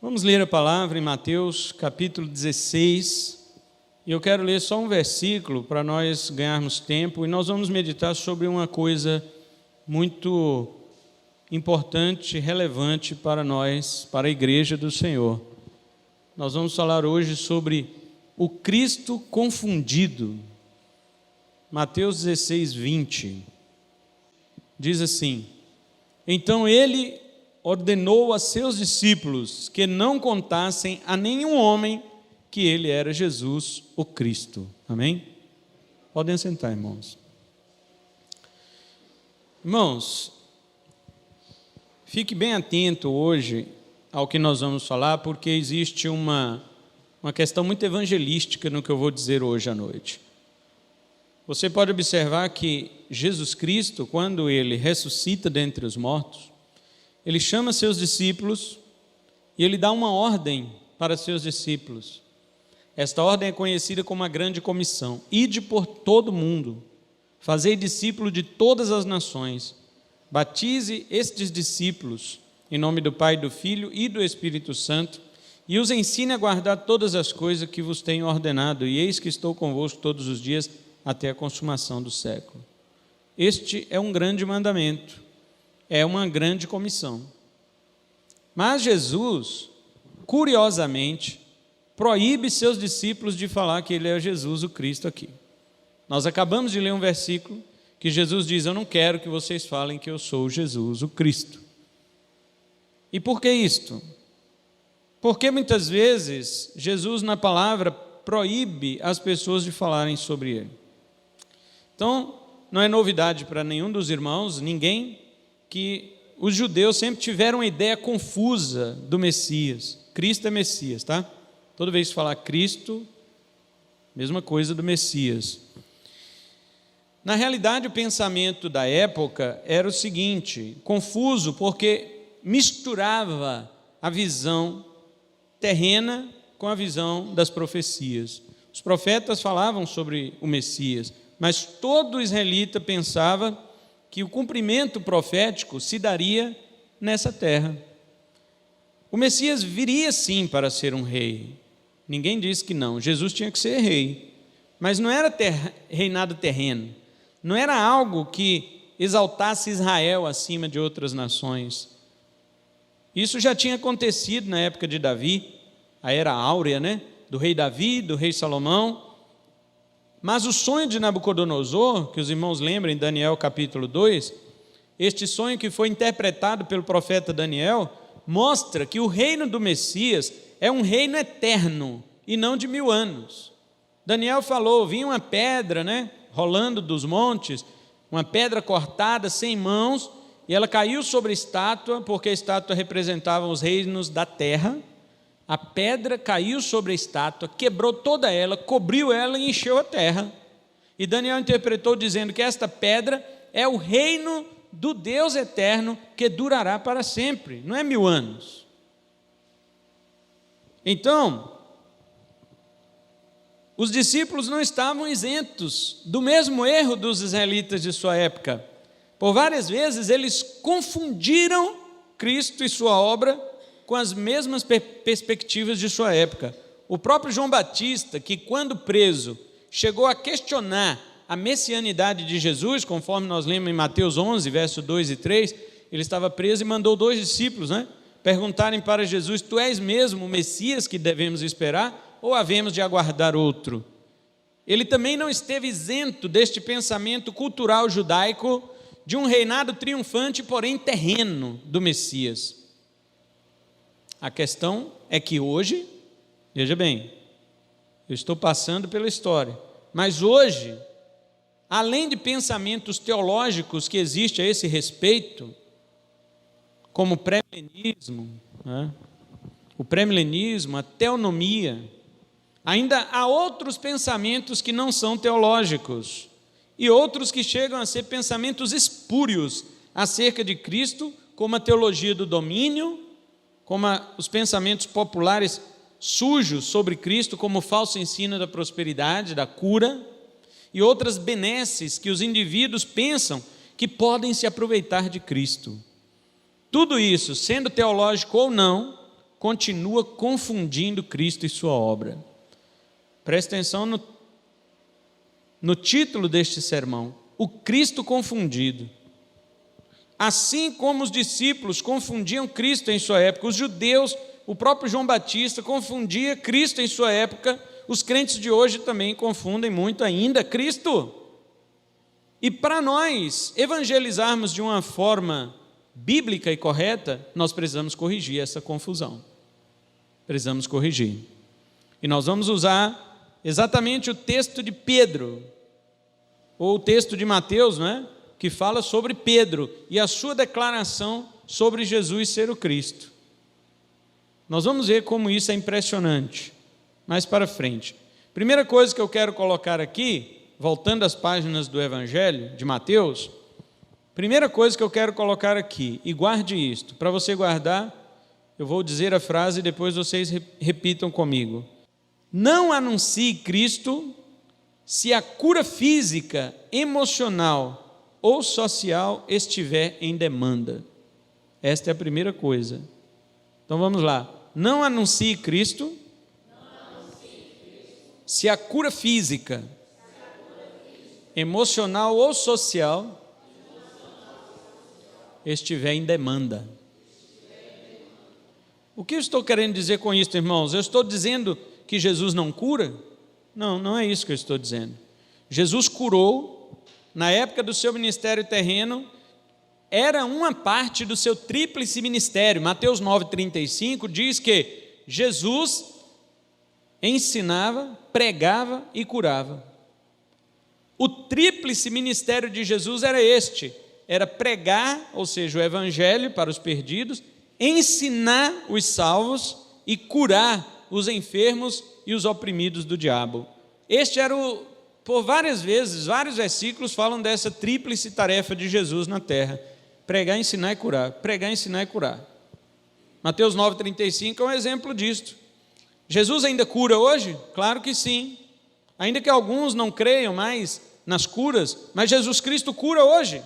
Vamos ler a palavra em Mateus capítulo 16, e eu quero ler só um versículo para nós ganharmos tempo, e nós vamos meditar sobre uma coisa muito importante, relevante para nós, para a igreja do Senhor. Nós vamos falar hoje sobre o Cristo confundido. Mateus 16, 20, diz assim: então ele ordenou a seus discípulos que não contassem a nenhum homem que ele era Jesus, o Cristo. Amém? Podem sentar, irmãos. Irmãos, fique bem atento hoje ao que nós vamos falar, porque existe uma questão muito evangelística no que eu vou dizer hoje à noite. Você pode observar que Jesus Cristo, quando ele ressuscita dentre os mortos, ele chama seus discípulos e ele dá uma ordem para seus discípulos. Esta ordem é conhecida como a grande comissão: ide por todo o mundo, fazei discípulo de todas as nações, batize estes discípulos em nome do Pai, do Filho e do Espírito Santo, e os ensine a guardar todas as coisas que vos tenho ordenado, e eis que estou convosco todos os dias até a consumação do século. Este é um grande mandamento, é uma grande comissão. Mas Jesus, curiosamente, proíbe seus discípulos de falar que ele é Jesus, o Cristo aqui. Nós acabamos de ler um versículo que Jesus diz: eu não quero que vocês falem que eu sou Jesus, o Cristo. E por que isto? Porque muitas vezes Jesus na palavra proíbe as pessoas de falarem sobre ele. Então, não é novidade para nenhum dos irmãos, ninguém, que os judeus sempre tiveram uma ideia confusa do Messias. Cristo é Messias, tá? Toda vez que falar Cristo, mesma coisa do Messias. Na realidade, o pensamento da época era o seguinte, confuso, porque misturava a visão terrena com a visão das profecias. Os profetas falavam sobre o Messias, mas todo israelita pensava que o cumprimento profético se daria nessa terra. O Messias viria sim para ser um rei. Ninguém disse que não. Jesus tinha que ser rei. Mas não era reinado terreno. Não era algo que exaltasse Israel acima de outras nações. Isso já tinha acontecido na época de Davi, a era áurea, né? Do rei Davi, do rei Salomão. Mas o sonho de Nabucodonosor, que os irmãos lembram em Daniel capítulo 2, este sonho que foi interpretado pelo profeta Daniel, mostra que o reino do Messias é um reino eterno e não de 1000 anos. Daniel falou, vinha uma pedra, né, rolando dos montes, uma pedra cortada, sem mãos, e ela caiu sobre a estátua, porque a estátua representava os reinos da terra. A pedra caiu sobre a estátua, quebrou toda ela, cobriu ela e encheu a terra. E Daniel interpretou dizendo que esta pedra é o reino do Deus eterno que durará para sempre, não é 1000 anos. Então, os discípulos não estavam isentos do mesmo erro dos israelitas de sua época. Por várias vezes eles confundiram Cristo e sua obra com as mesmas perspectivas de sua época. O próprio João Batista, que quando preso, chegou a questionar a messianidade de Jesus, conforme nós lemos em Mateus 11, verso 2 e 3, ele estava preso e mandou 2 discípulos, perguntarem para Jesus: tu és mesmo o Messias que devemos esperar, ou havemos de aguardar outro? Ele também não esteve isento deste pensamento cultural judaico de um reinado triunfante, porém terreno, do Messias. A questão é que hoje, veja bem, eu estou passando pela história, mas hoje, além de pensamentos teológicos que existem a esse respeito, como o pré-milenismo, o pré-milenismo, a teonomia, ainda há outros pensamentos que não são teológicos, e outros que chegam a ser pensamentos espúrios acerca de Cristo, como a teologia do domínio, como os pensamentos populares sujos sobre Cristo, como o falso ensino da prosperidade, da cura, e outras benesses que os indivíduos pensam que podem se aproveitar de Cristo. Tudo isso, sendo teológico ou não, continua confundindo Cristo e sua obra. Presta atenção no título deste sermão: o Cristo confundido. Assim como os discípulos confundiam Cristo em sua época, os judeus, o próprio João Batista confundia Cristo em sua época, os crentes de hoje também confundem muito ainda Cristo. E para nós evangelizarmos de uma forma bíblica e correta, nós precisamos corrigir essa confusão. Precisamos corrigir. E nós vamos usar exatamente o texto de Pedro, ou o texto de Mateus, não é? Que fala sobre Pedro e a sua declaração sobre Jesus ser o Cristo. Nós vamos ver como isso é impressionante mais para frente. Primeira coisa que eu quero colocar aqui, voltando às páginas do Evangelho de Mateus, primeira coisa que eu quero colocar aqui, e guarde isto, para você guardar, eu vou dizer a frase e depois vocês repitam comigo. Não anuncie Cristo se a cura física, emocional ou social estiver em demanda. Esta é a primeira coisa. Então vamos lá. Não anuncie Cristo se a cura física, emocional ou social estiver em demanda. O que eu estou querendo dizer com isso, irmãos? Eu estou dizendo que Jesus não cura? Não, não é isso que eu estou dizendo. Jesus curou. Na época do seu ministério terreno, era uma parte do seu tríplice ministério. Mateus 9,35 diz que Jesus ensinava, pregava e curava. O tríplice ministério de Jesus era este: era pregar, ou seja, o evangelho para os perdidos, ensinar os salvos e curar os enfermos e os oprimidos do diabo. Este era por várias vezes, vários versículos falam dessa tríplice tarefa de Jesus na terra: pregar, ensinar e curar. Pregar, ensinar e curar. Mateus 9,35 é um exemplo disto. Jesus ainda cura hoje? Claro que sim. Ainda que alguns não creiam mais nas curas, mas Jesus Cristo cura hoje.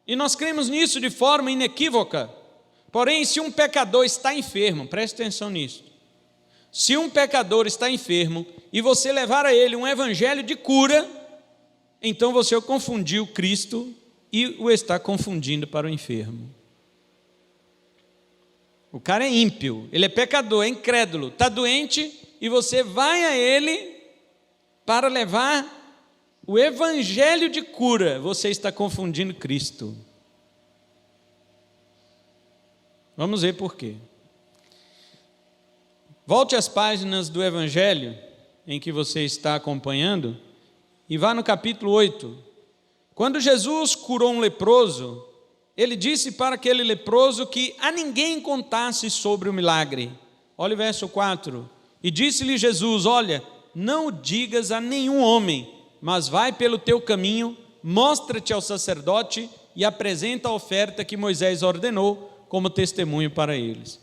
E nós cremos nisso de forma inequívoca. Porém, se um pecador está enfermo, preste atenção nisso. Se um pecador está enfermo e você levar a ele um evangelho de cura, então você confundiu Cristo e o está confundindo para o enfermo. O cara é ímpio, ele é pecador, é incrédulo, está doente e você vai a ele para levar o evangelho de cura, você está confundindo Cristo. Vamos ver por quê. Volte às páginas do Evangelho em que você está acompanhando e vá no capítulo 8. Quando Jesus curou um leproso, ele disse para aquele leproso que a ninguém contasse sobre o milagre. Olha o verso 4. E disse-lhe Jesus: olha, não o digas a nenhum homem, mas vai pelo teu caminho, mostra-te ao sacerdote e apresenta a oferta que Moisés ordenou como testemunho para eles.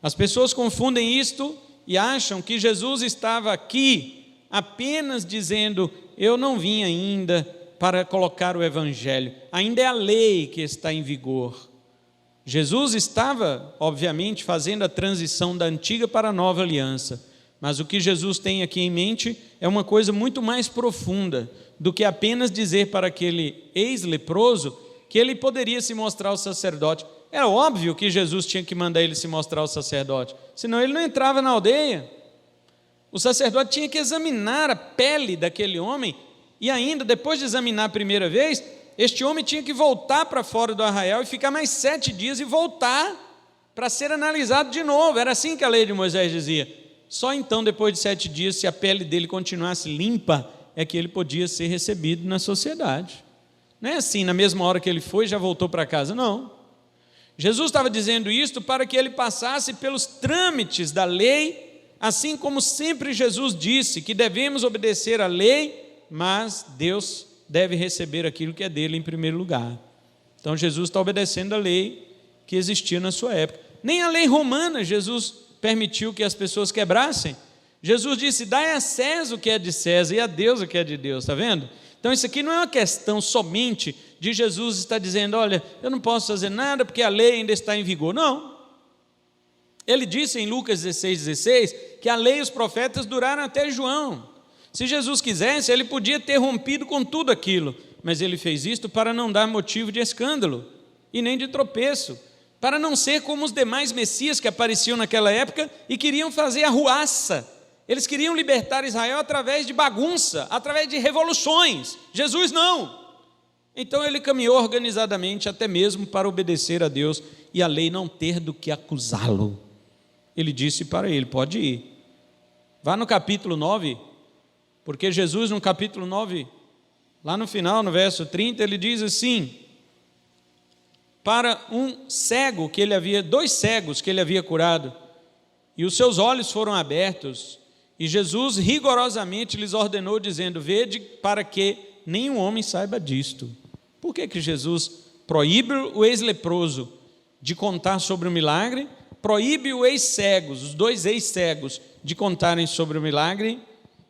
As pessoas confundem isto e acham que Jesus estava aqui apenas dizendo: eu não vim ainda para colocar o evangelho, ainda é a lei que está em vigor. Jesus estava, obviamente, fazendo a transição da antiga para a nova aliança, mas o que Jesus tem aqui em mente é uma coisa muito mais profunda do que apenas dizer para aquele ex-leproso que ele poderia se mostrar ao sacerdote. Era óbvio que Jesus tinha que mandar ele se mostrar ao sacerdote, senão ele não entrava na aldeia. O sacerdote tinha que examinar a pele daquele homem, e ainda, depois de examinar a primeira vez, este homem tinha que voltar para fora do arraial e ficar mais 7 dias e voltar para ser analisado de novo. Era assim que a lei de Moisés dizia. Só então, depois de 7 dias, se a pele dele continuasse limpa, é que ele podia ser recebido na sociedade. Não é assim, na mesma hora que ele foi, já voltou para casa, não. Jesus estava dizendo isto para que ele passasse pelos trâmites da lei, assim como sempre Jesus disse que devemos obedecer à lei, mas Deus deve receber aquilo que é dele em primeiro lugar. Então Jesus está obedecendo a lei que existia na sua época. Nem a lei romana Jesus permitiu que as pessoas quebrassem. Jesus disse: dai a César o que é de César e a Deus o que é de Deus. Está vendo? Então isso aqui não é uma questão somente de Jesus estar dizendo: olha, eu não posso fazer nada porque a lei ainda está em vigor. Não. Ele disse em Lucas 16,16 que a lei e os profetas duraram até João. Se Jesus quisesse, ele podia ter rompido com tudo aquilo, mas ele fez isto para não dar motivo de escândalo e nem de tropeço, para não ser como os demais messias que apareciam naquela época e queriam fazer arruaça. Eles queriam libertar Israel através de bagunça, através de revoluções. Jesus não. Então ele caminhou organizadamente até mesmo para obedecer a Deus e a lei não ter do que acusá-lo. Ele disse para ele: pode ir. Vá no capítulo 9, porque Jesus no capítulo 9, lá no final, no verso 30, ele diz assim: para um cego que ele havia, 2 cegos que ele havia curado, e os seus olhos foram abertos, e Jesus rigorosamente lhes ordenou, dizendo: vede para que nenhum homem saiba disto. Por que Jesus proíbe o ex-leproso de contar sobre o milagre, proíbe o ex-cegos, os 2 ex-cegos, de contarem sobre o milagre,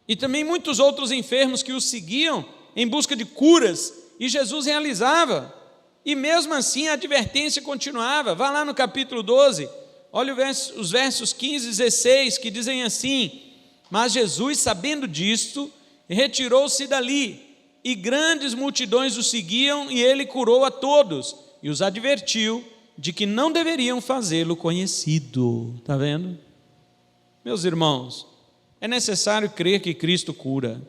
e também muitos outros enfermos que o seguiam em busca de curas, e Jesus realizava, e mesmo assim a advertência continuava? Vá lá no capítulo 12, olha os versos 15 e 16, que dizem assim: mas Jesus, sabendo disto, retirou-se dali, e grandes multidões o seguiam, e ele curou a todos, e os advertiu de que não deveriam fazê-lo conhecido. Está vendo? Meus irmãos, é necessário crer que Cristo cura,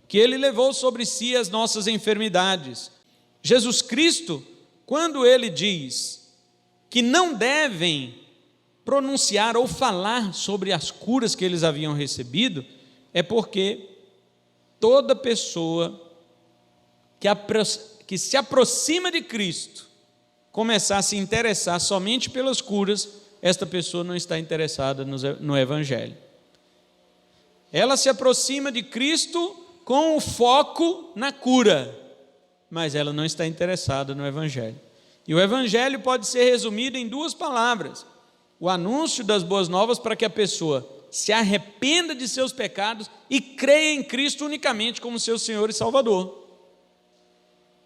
que Ele levou sobre si as nossas enfermidades. Jesus Cristo, quando Ele diz que não devem pronunciar ou falar sobre as curas que eles haviam recebido, é porque toda pessoa que se aproxima de Cristo começar a se interessar somente pelas curas, esta pessoa não está interessada no Evangelho. Ela se aproxima de Cristo com o foco na cura, mas ela não está interessada no Evangelho. E o Evangelho pode ser resumido em 2 palavras: o anúncio das boas novas para que a pessoa se arrependa de seus pecados e creia em Cristo unicamente como seu Senhor e Salvador.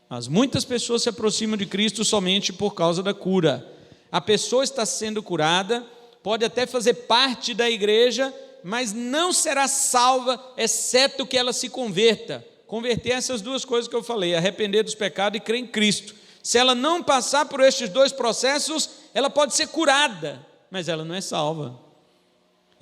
Mas muitas pessoas se aproximam de Cristo somente por causa da cura. A pessoa está sendo curada, pode até fazer parte da igreja, mas não será salva, exceto que ela se converta. Converter essas 2 coisas que eu falei: arrepender dos pecados e crer em Cristo. Se ela não passar por estes 2 processos, ela pode ser curada, mas ela não é salva.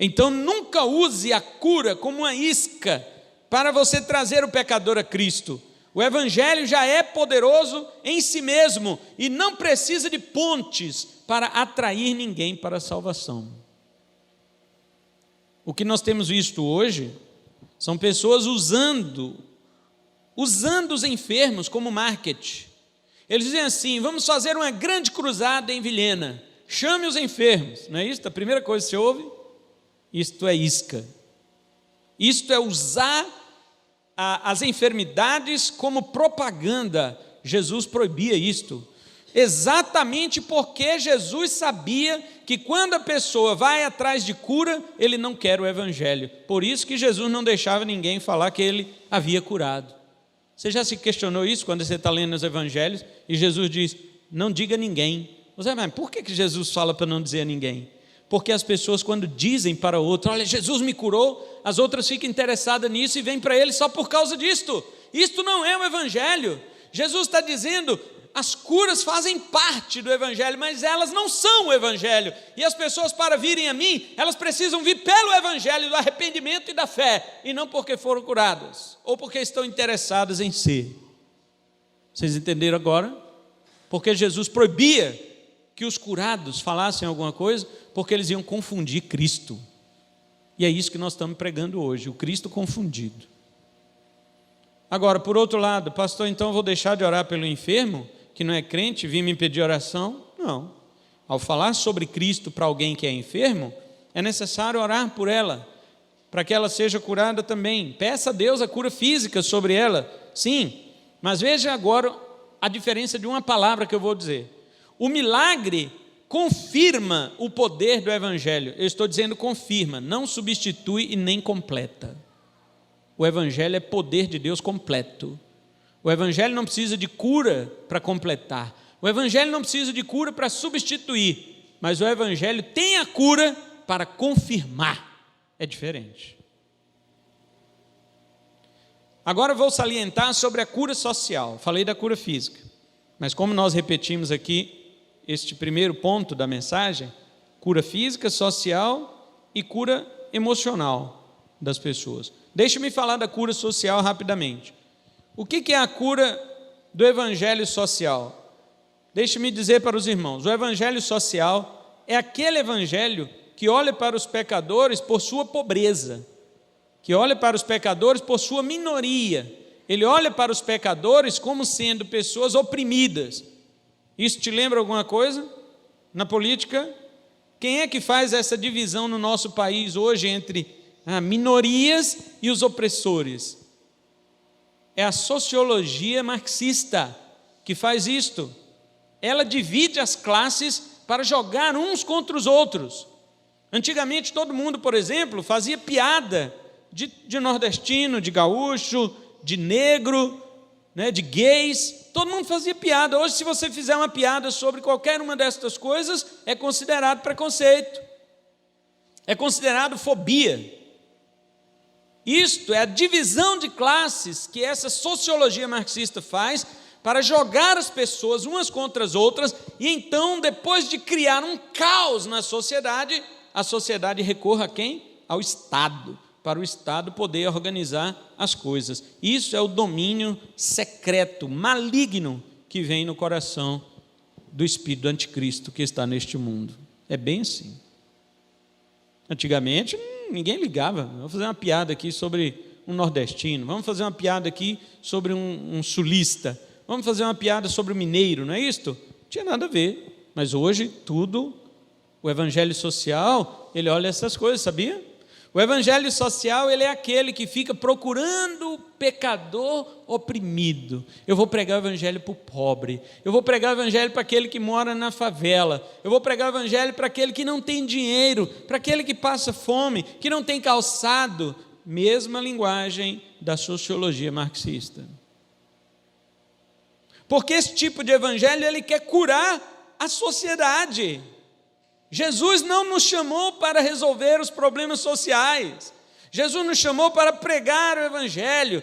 Então nunca use a cura como uma isca para você trazer o pecador a Cristo. O Evangelho já é poderoso em si mesmo e não precisa de pontes para atrair ninguém para a salvação. O que nós temos visto hoje são pessoas usando os enfermos como marketing. Eles dizem assim: vamos fazer uma grande cruzada em Vilhena, chame os enfermos. Não é isso? A primeira coisa que você ouve: isto é isca. Isto é usar as enfermidades como propaganda. Jesus proibia isto, exatamente porque Jesus sabia que quando a pessoa vai atrás de cura, ele não quer o Evangelho. Por isso que Jesus não deixava ninguém falar que ele havia curado. Você já se questionou isso quando você está lendo os Evangelhos e Jesus diz: não diga a ninguém? Você vai: por que Jesus fala para não dizer a ninguém? Porque as pessoas, quando dizem para outra: olha, Jesus me curou, as outras ficam interessadas nisso e vêm para ele só por causa disto. Isto não é o Evangelho. Jesus está dizendo: as curas fazem parte do Evangelho, mas elas não são o Evangelho. E as pessoas, para virem a mim, elas precisam vir pelo Evangelho do arrependimento e da fé, e não porque foram curadas, ou porque estão interessadas em ser. Vocês entenderam agora? Porque Jesus proibia que os curados falassem alguma coisa, porque eles iam confundir Cristo. E é isso que nós estamos pregando hoje, o Cristo confundido. Agora, por outro lado: pastor, então eu vou deixar de orar pelo enfermo, que não é crente, vir me pedir oração? Não. Ao falar sobre Cristo para alguém que é enfermo, é necessário orar por ela, para que ela seja curada também. Peça a Deus a cura física sobre ela, sim, mas veja agora a diferença de uma palavra que eu vou dizer. O milagre confirma o poder do Evangelho. Eu estou dizendo confirma, não substitui e nem completa. O Evangelho é poder de Deus completo. O Evangelho não precisa de cura para completar. O Evangelho não precisa de cura para substituir. mas o evangelho tem a cura para confirmar. É diferente. Agora vou salientar sobre a cura social. Falei da cura física, mas como nós repetimos aqui este primeiro ponto da mensagem, cura física, social e cura emocional das pessoas. Deixe-me falar da cura social rapidamente. O que é a cura do evangelho social? Deixe-me dizer para os irmãos, o evangelho social é aquele evangelho que olha para os pecadores por sua pobreza, que olha para os pecadores por sua minoria. Ele olha para os pecadores como sendo pessoas oprimidas. Isso te lembra alguma coisa? Na política, quem é que faz essa divisão no nosso país hoje entre minorias e os opressores? É a sociologia marxista que faz isto. Ela divide as classes para jogar uns contra os outros. Antigamente todo mundo, por exemplo, fazia piada de nordestino, de gaúcho, de negro, de gays, todo mundo fazia piada. Hoje, se você fizer uma piada sobre qualquer uma destas coisas, é considerado preconceito, é considerado fobia. Isto é a divisão de classes que essa sociologia marxista faz para jogar as pessoas umas contra as outras, e então, depois de criar um caos na sociedade, a sociedade recorra a quem? Ao Estado, para o Estado poder organizar as coisas. Isso é o domínio secreto, maligno, que vem no coração do espírito do anticristo que está neste mundo. É bem assim. Antigamente, ninguém ligava. Vamos fazer uma piada aqui sobre um nordestino, vamos fazer uma piada aqui sobre um sulista, vamos fazer uma piada sobre o mineiro, não é isto? Não tinha nada a ver. Mas hoje, tudo, o evangelho social, ele olha essas coisas, sabia? O evangelho social, ele é aquele que fica procurando o pecador oprimido. Eu vou pregar o evangelho para o pobre, eu vou pregar o evangelho para aquele que mora na favela, eu vou pregar o evangelho para aquele que não tem dinheiro, para aquele que passa fome, que não tem calçado. Mesma linguagem da sociologia marxista. Porque esse tipo de evangelho, ele quer curar a sociedade. Jesus não nos chamou para resolver os problemas sociais. Jesus nos chamou para pregar o evangelho.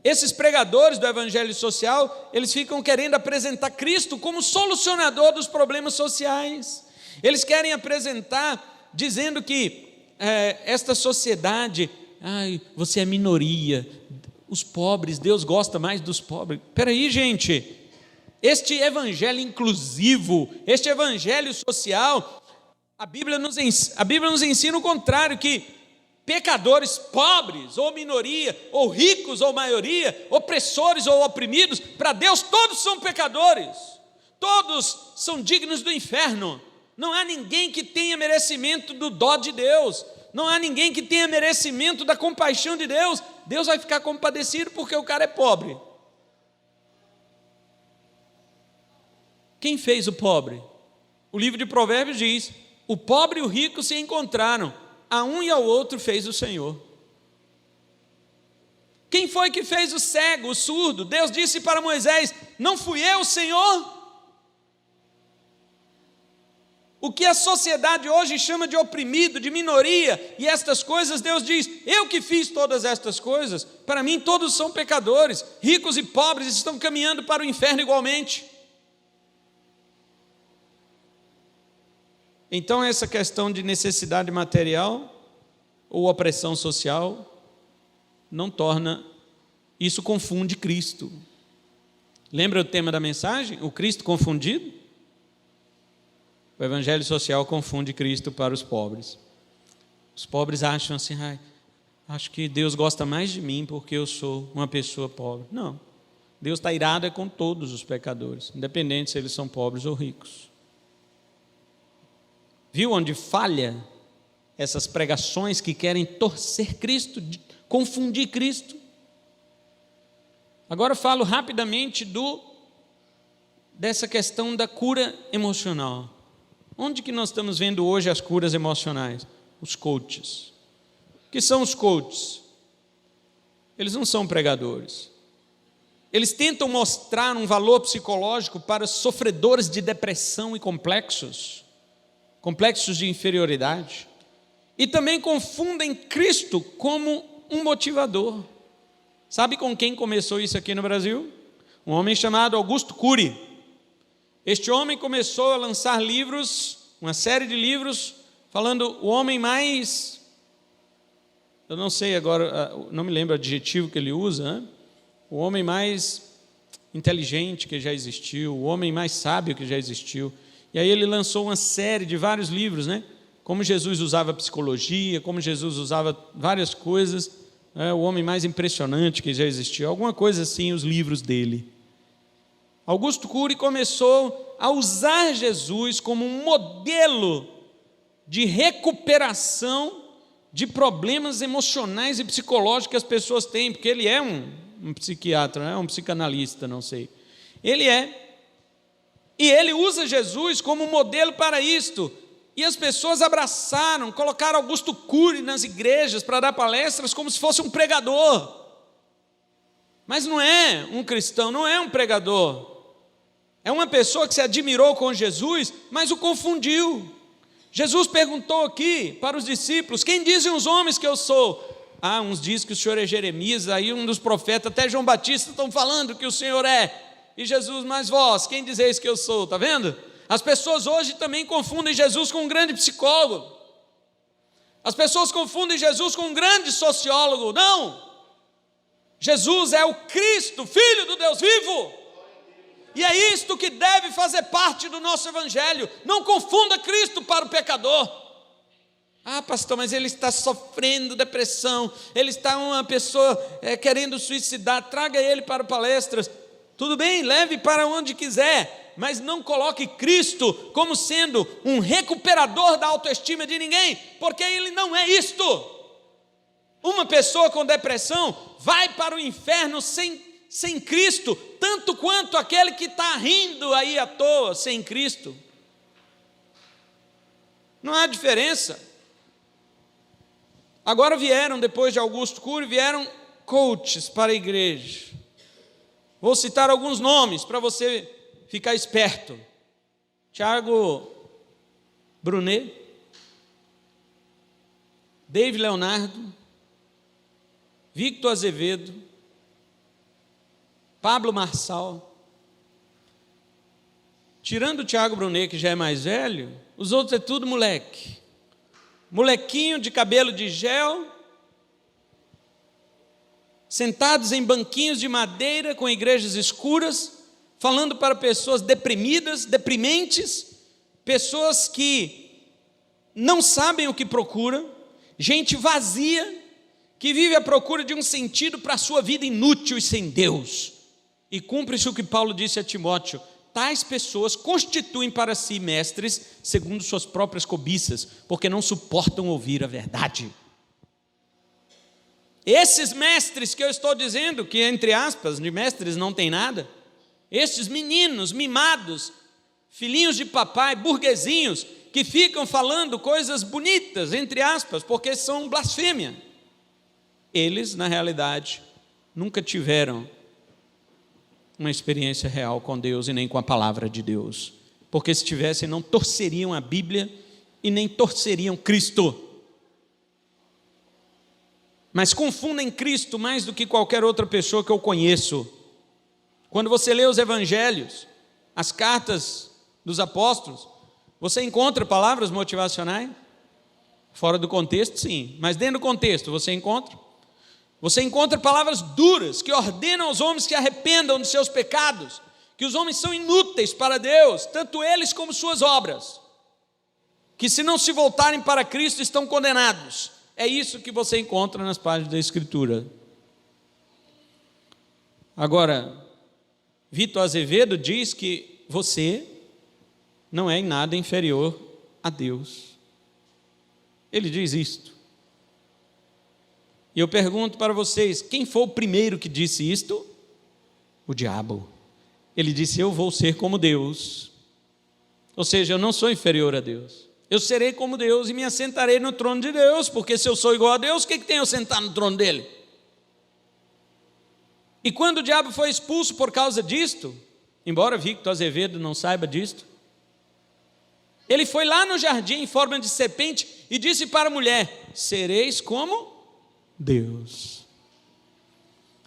Esses pregadores do evangelho social, eles ficam querendo apresentar Cristo como solucionador dos problemas sociais. Eles querem apresentar dizendo que esta sociedade, você é minoria, os pobres, Deus gosta mais dos pobres. Espera aí, gente. Este evangelho inclusivo, este evangelho social, a Bíblia nos ensina o contrário, que pecadores pobres ou minoria, ou ricos ou maioria, opressores ou oprimidos, para Deus todos são pecadores, todos são dignos do inferno. Não há ninguém que tenha merecimento do dó de Deus, não há ninguém que tenha merecimento da compaixão de Deus. Deus vai ficar compadecido porque o cara é pobre. Quem fez o pobre? O livro de Provérbios diz: o pobre e o rico se encontraram, a um e ao outro fez o Senhor. Quem foi que fez o cego, o surdo? Deus disse para Moisés: não fui eu, Senhor? O que a sociedade hoje chama de oprimido, de minoria, e estas coisas, Deus diz: eu que fiz todas estas coisas. Para mim todos são pecadores, ricos e pobres estão caminhando para o inferno igualmente. Então essa questão de necessidade material ou opressão social não torna, isso confunde Cristo. Lembra o tema da mensagem? O Cristo confundido? O evangelho social confunde Cristo para os pobres. Os pobres acham assim: acho que Deus gosta mais de mim porque eu sou uma pessoa pobre. Não, Deus está irado com todos os pecadores, independente se eles são pobres ou ricos. Viu onde falha essas pregações que querem torcer Cristo, confundir Cristo? Agora falo rapidamente dessa questão da cura emocional. Onde que nós estamos vendo hoje as curas emocionais? Os coaches. O que são os coaches? Eles não são pregadores. Eles tentam mostrar um valor psicológico para sofredores de depressão e complexos de inferioridade. E também confundem Cristo como um motivador. Sabe com quem começou isso aqui no Brasil? Um homem chamado Augusto Cury. Este homem começou a lançar livros, uma série de livros, falando o homem mais, eu não sei agora, não me lembro o adjetivo que ele usa, né? O homem mais inteligente que já existiu, o homem mais sábio que já existiu. E aí ele lançou uma série de vários livros, né? Como Jesus usava psicologia, como Jesus usava várias coisas, né? O homem mais impressionante que já existiu, alguma coisa assim, os livros dele. Augusto Cury começou a usar Jesus como um modelo de recuperação de problemas emocionais e psicológicos que as pessoas têm, porque ele é um psiquiatra, né? Um psicanalista, não sei. Ele é. E ele usa Jesus como modelo para isto. E as pessoas abraçaram, colocaram Augusto Cury nas igrejas para dar palestras como se fosse um pregador. Mas não é um cristão, não é um pregador. É uma pessoa que se admirou com Jesus, mas o confundiu. Jesus perguntou aqui para os discípulos: quem dizem os homens que eu sou? Ah, uns dizem que o Senhor é Jeremias, aí um dos profetas, até João Batista, estão falando que o Senhor é. E Jesus: mas vós, quem dizeis que eu sou? Está vendo? As pessoas hoje também confundem Jesus com um grande psicólogo. As pessoas confundem Jesus com um grande sociólogo. Não! Jesus é o Cristo, Filho do Deus vivo. E é isto que deve fazer parte do nosso evangelho. Não confunda Cristo para o pecador. Ah, pastor, mas ele está sofrendo depressão, ele está uma pessoa querendo suicidar, traga ele para palestras. Tudo bem, leve para onde quiser, mas não coloque Cristo como sendo um recuperador da autoestima de ninguém, porque ele não é isto. Uma pessoa com depressão vai para o inferno sem Cristo, tanto quanto aquele que está rindo aí à toa sem Cristo. Não há diferença. Agora depois de Augusto Cury, vieram coaches para a igreja. Vou citar alguns nomes para você ficar esperto. Tiago Brunet, Dave Leonardo, Victor Azevedo, Pablo Marçal. Tirando o Tiago Brunet, que já é mais velho, os outros é tudo moleque. Molequinho de cabelo de gel, sentados em banquinhos de madeira com igrejas escuras, falando para pessoas deprimidas, deprimentes, pessoas que não sabem o que procuram, gente vazia, que vive à procura de um sentido para a sua vida inútil e sem Deus. E cumpre-se o que Paulo disse a Timóteo: tais pessoas constituem para si mestres segundo suas próprias cobiças, porque não suportam ouvir a verdade. Esses mestres que eu estou dizendo, que entre aspas, de mestres não tem nada, estes meninos mimados, filhinhos de papai, burguesinhos, que ficam falando coisas bonitas, entre aspas, porque são blasfêmia. Eles, na realidade, nunca tiveram uma experiência real com Deus e nem com a palavra de Deus, porque se tivessem não torceriam a Bíblia e nem torceriam Cristo, mas confundem Cristo mais do que qualquer outra pessoa que eu conheço. Quando você lê os evangelhos, as cartas dos apóstolos, você encontra palavras motivacionais? Fora do contexto, sim, mas dentro do contexto você encontra palavras duras que ordenam aos homens que arrependam de seus pecados, que os homens são inúteis para Deus, tanto eles como suas obras, que se não se voltarem para Cristo estão condenados. É isso que você encontra nas páginas da Escritura. Agora, Victor Azevedo diz que você não é em nada inferior a Deus. Ele diz isto. E eu pergunto para vocês, quem foi o primeiro que disse isto? O diabo. Ele disse: eu vou ser como Deus. Ou seja, eu não sou inferior a Deus. Eu serei como Deus e me assentarei no trono de Deus, porque se eu sou igual a Deus, o que tem eu sentar no trono dele? E quando o diabo foi expulso por causa disto, embora Victor Azevedo não saiba disto, ele foi lá no jardim em forma de serpente e disse para a mulher: sereis como Deus.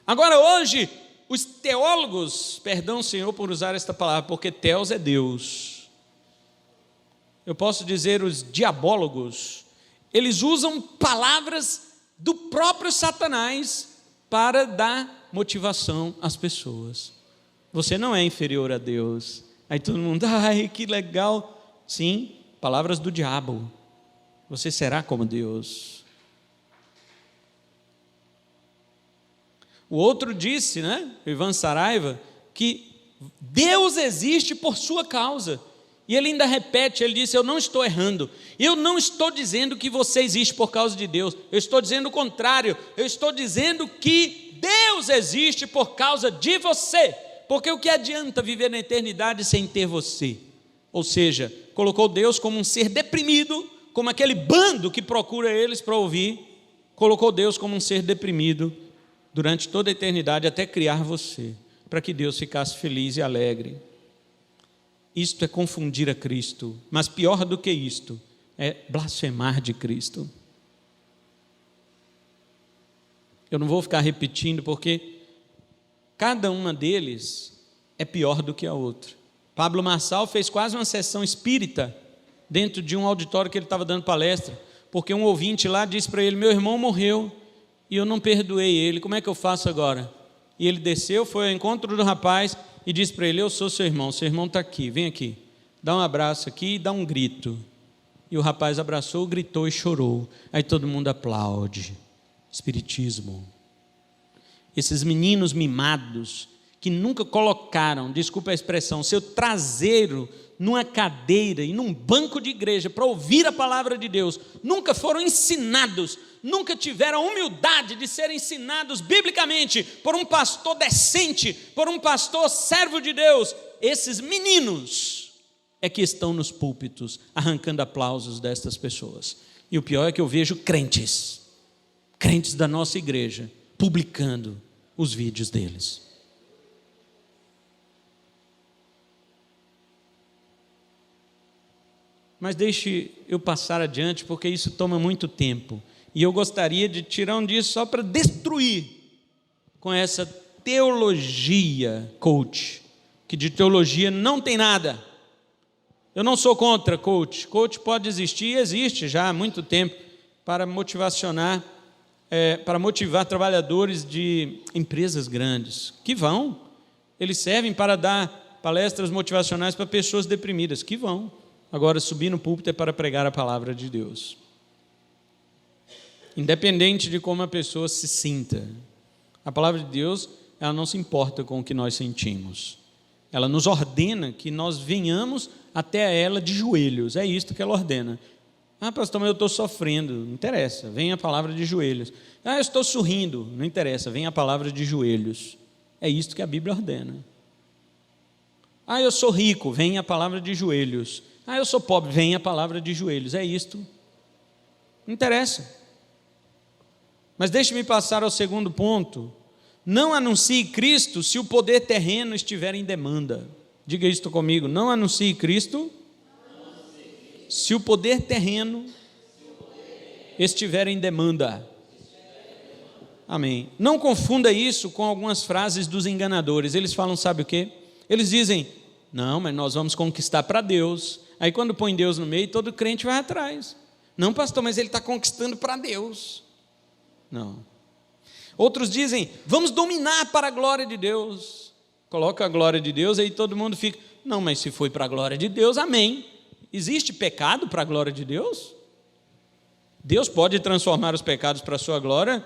Agora hoje, os teólogos, perdão Senhor por usar esta palavra, porque Theos é Deus, eu posso dizer os diabólogos, eles usam palavras do próprio Satanás para dar motivação às pessoas. Você não é inferior a Deus. Aí todo mundo, ai que legal. Sim, palavras do diabo. Você será como Deus. O outro disse, o Ivan Saraiva, que Deus existe por sua causa. E ele ainda repete, ele disse: eu não estou errando, eu não estou dizendo que você existe por causa de Deus, eu estou dizendo o contrário, eu estou dizendo que Deus existe por causa de você, porque o que adianta viver na eternidade sem ter você? Ou seja, colocou Deus como um ser deprimido, como aquele bando que procura eles para ouvir, colocou Deus como um ser deprimido durante toda a eternidade até criar você, para que Deus ficasse feliz e alegre. Isto é confundir a Cristo, mas pior do que isto, é blasfemar de Cristo. Eu não vou ficar repetindo, porque cada uma deles é pior do que a outra. Pablo Marçal fez quase uma sessão espírita dentro de um auditório que ele estava dando palestra, porque um ouvinte lá disse para ele: meu irmão morreu e eu não perdoei ele, como é que eu faço agora? E ele desceu, foi ao encontro do rapaz e disse para ele: eu sou seu irmão está aqui, vem aqui, dá um abraço aqui e dá um grito. E o rapaz abraçou, gritou e chorou. Aí todo mundo aplaude. Espiritismo. Esses meninos mimados que nunca colocaram, desculpa a expressão, seu traseiro numa cadeira e num banco de igreja para ouvir a palavra de Deus, nunca foram ensinados, nunca tiveram a humildade de serem ensinados biblicamente por um pastor decente, por um pastor servo de Deus. Esses meninos é que estão nos púlpitos arrancando aplausos destas pessoas. E o pior é que eu vejo crentes da nossa igreja publicando os vídeos deles. Mas deixe eu passar adiante, porque isso toma muito tempo. E eu gostaria de tirar um disso só para destruir com essa teologia coach, que de teologia não tem nada. Eu não sou contra coach. Coach pode existir e existe já há muito tempo para para motivar trabalhadores de empresas grandes, que vão. Eles servem para dar palestras motivacionais para pessoas deprimidas, que vão. Agora, subir no púlpito é para pregar a palavra de Deus. Independente de como a pessoa se sinta, a palavra de Deus, ela não se importa com o que nós sentimos. Ela nos ordena que nós venhamos até ela de joelhos. É isto que ela ordena. Ah, pastor, mas eu estou sofrendo. Não interessa, vem a palavra de joelhos. Ah, eu estou sorrindo. Não interessa, vem a palavra de joelhos. É isto que a Bíblia ordena. Ah, eu sou rico. Vem a palavra de joelhos. Ah, eu sou pobre. Vem a palavra de joelhos. É isto. Não interessa. Mas deixe-me passar ao segundo ponto. Não anuncie Cristo se o poder terreno estiver em demanda. Diga isto comigo. Não anuncie Cristo se o poder terreno estiver em demanda. Amém. Não confunda isso com algumas frases dos enganadores. Eles falam, sabe o quê? Eles dizem: não, mas nós vamos conquistar para Deus. Aí quando põe Deus no meio, todo crente vai atrás. Não, pastor, mas ele está conquistando para Deus. Não. Outros dizem: vamos dominar para a glória de Deus. Coloca a glória de Deus, aí todo mundo fica: não, mas se foi para a glória de Deus, amém. Existe pecado para a glória de Deus? Deus pode transformar os pecados para a sua glória?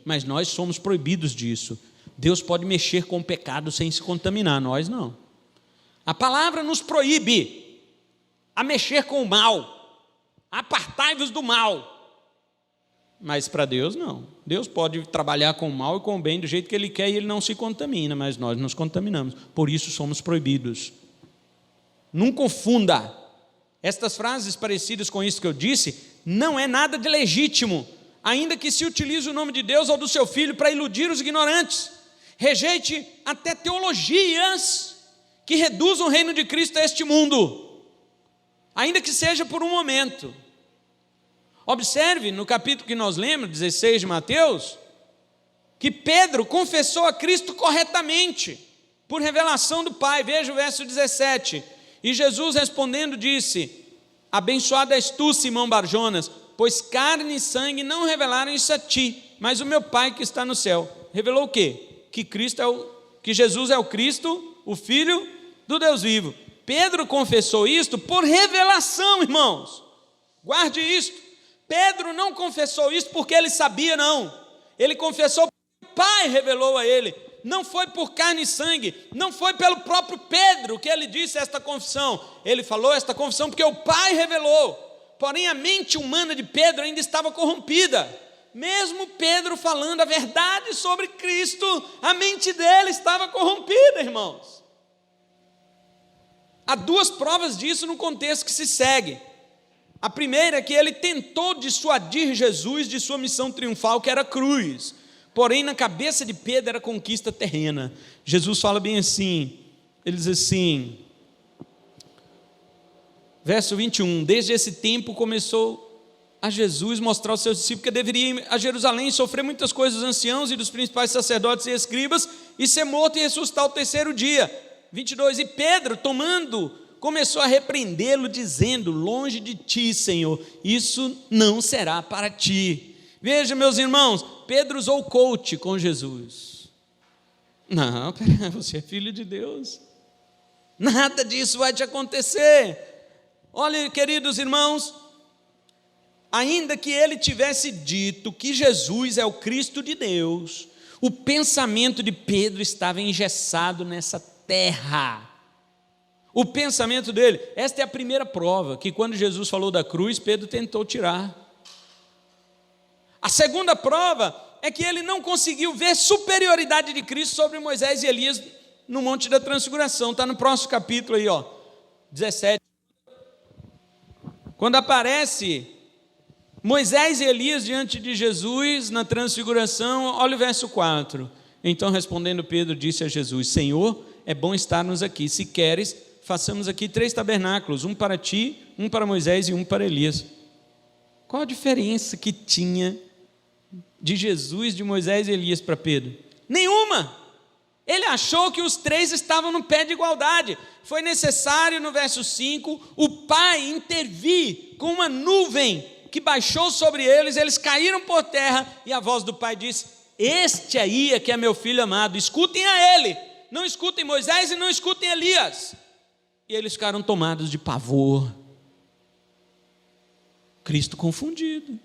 Mas nós somos proibidos disso. Deus pode mexer com o pecado sem se contaminar, nós não. A palavra nos proíbe a mexer com o mal. Apartai-vos do mal. Mas para Deus não. Deus pode trabalhar com o mal e com o bem do jeito que Ele quer e Ele não se contamina, mas nós nos contaminamos. Por isso somos proibidos. Não confunda. Estas frases parecidas com isso que eu disse, não é nada de legítimo. ainda que se utilize o nome de Deus ou do seu Filho para iludir os ignorantes. Rejeite até teologias que reduzam o reino de Cristo a este mundo, ainda que seja por um momento. Observe no capítulo que nós lemos, 16 de Mateus, que Pedro confessou a Cristo corretamente, por revelação do Pai. Veja o verso 17. E Jesus respondendo disse: abençoado és tu, Simão Barjonas, pois carne e sangue não revelaram isso a ti, mas o meu Pai que está no céu. Revelou o quê? Que Jesus é o Cristo, o Filho do Deus vivo. Pedro confessou isto por revelação, irmãos. Guarde isto. Pedro não confessou isso porque ele sabia, não. Ele confessou porque o Pai revelou a ele. Não foi por carne e sangue, não foi pelo próprio Pedro que ele disse esta confissão. Ele falou esta confissão porque o Pai revelou. Porém, a mente humana de Pedro ainda estava corrompida. Mesmo Pedro falando a verdade sobre Cristo, a mente dele estava corrompida, irmãos. Há duas provas disso no contexto que se segue. A primeira é que ele tentou dissuadir Jesus de sua missão triunfal, que era a cruz. Porém, na cabeça de Pedro era conquista terrena. Jesus fala bem assim, ele diz assim, verso 21, desde esse tempo começou a Jesus mostrar aos seus discípulos que deveria ir a Jerusalém e sofrer muitas coisas dos anciãos e dos principais sacerdotes e escribas, e ser morto e ressuscitar ao terceiro dia. 22, e Pedro, tomando, começou a repreendê-lo, dizendo: longe de ti, Senhor, isso não será para ti. Veja, meus irmãos, Pedro usou coach com Jesus. Não, você é filho de Deus, nada disso vai te acontecer. Olha, queridos irmãos, ainda que ele tivesse dito que Jesus é o Cristo de Deus, o pensamento de Pedro estava engessado nessa terra. O pensamento dele, esta é a primeira prova, que quando Jesus falou da cruz, Pedro tentou tirar. A segunda prova é que ele não conseguiu ver superioridade de Cristo sobre Moisés e Elias no Monte da Transfiguração. Está no próximo capítulo aí, 17. Quando aparece Moisés e Elias diante de Jesus na Transfiguração, olha o verso 4. Então respondendo Pedro disse a Jesus: Senhor, é bom estarmos aqui, se queres, façamos aqui 3 tabernáculos, um para ti, um para Moisés e um para Elias. Qual a diferença que tinha de Jesus, de Moisés e Elias para Pedro? Nenhuma. Ele achou que os 3 estavam no pé de igualdade. Foi necessário, no verso 5, o Pai intervir com uma nuvem que baixou sobre eles, eles caíram por terra, e a voz do Pai disse: este aí é que é meu filho amado, escutem a ele, não escutem Moisés e não escutem Elias. E eles ficaram tomados de pavor. Cristo confundido.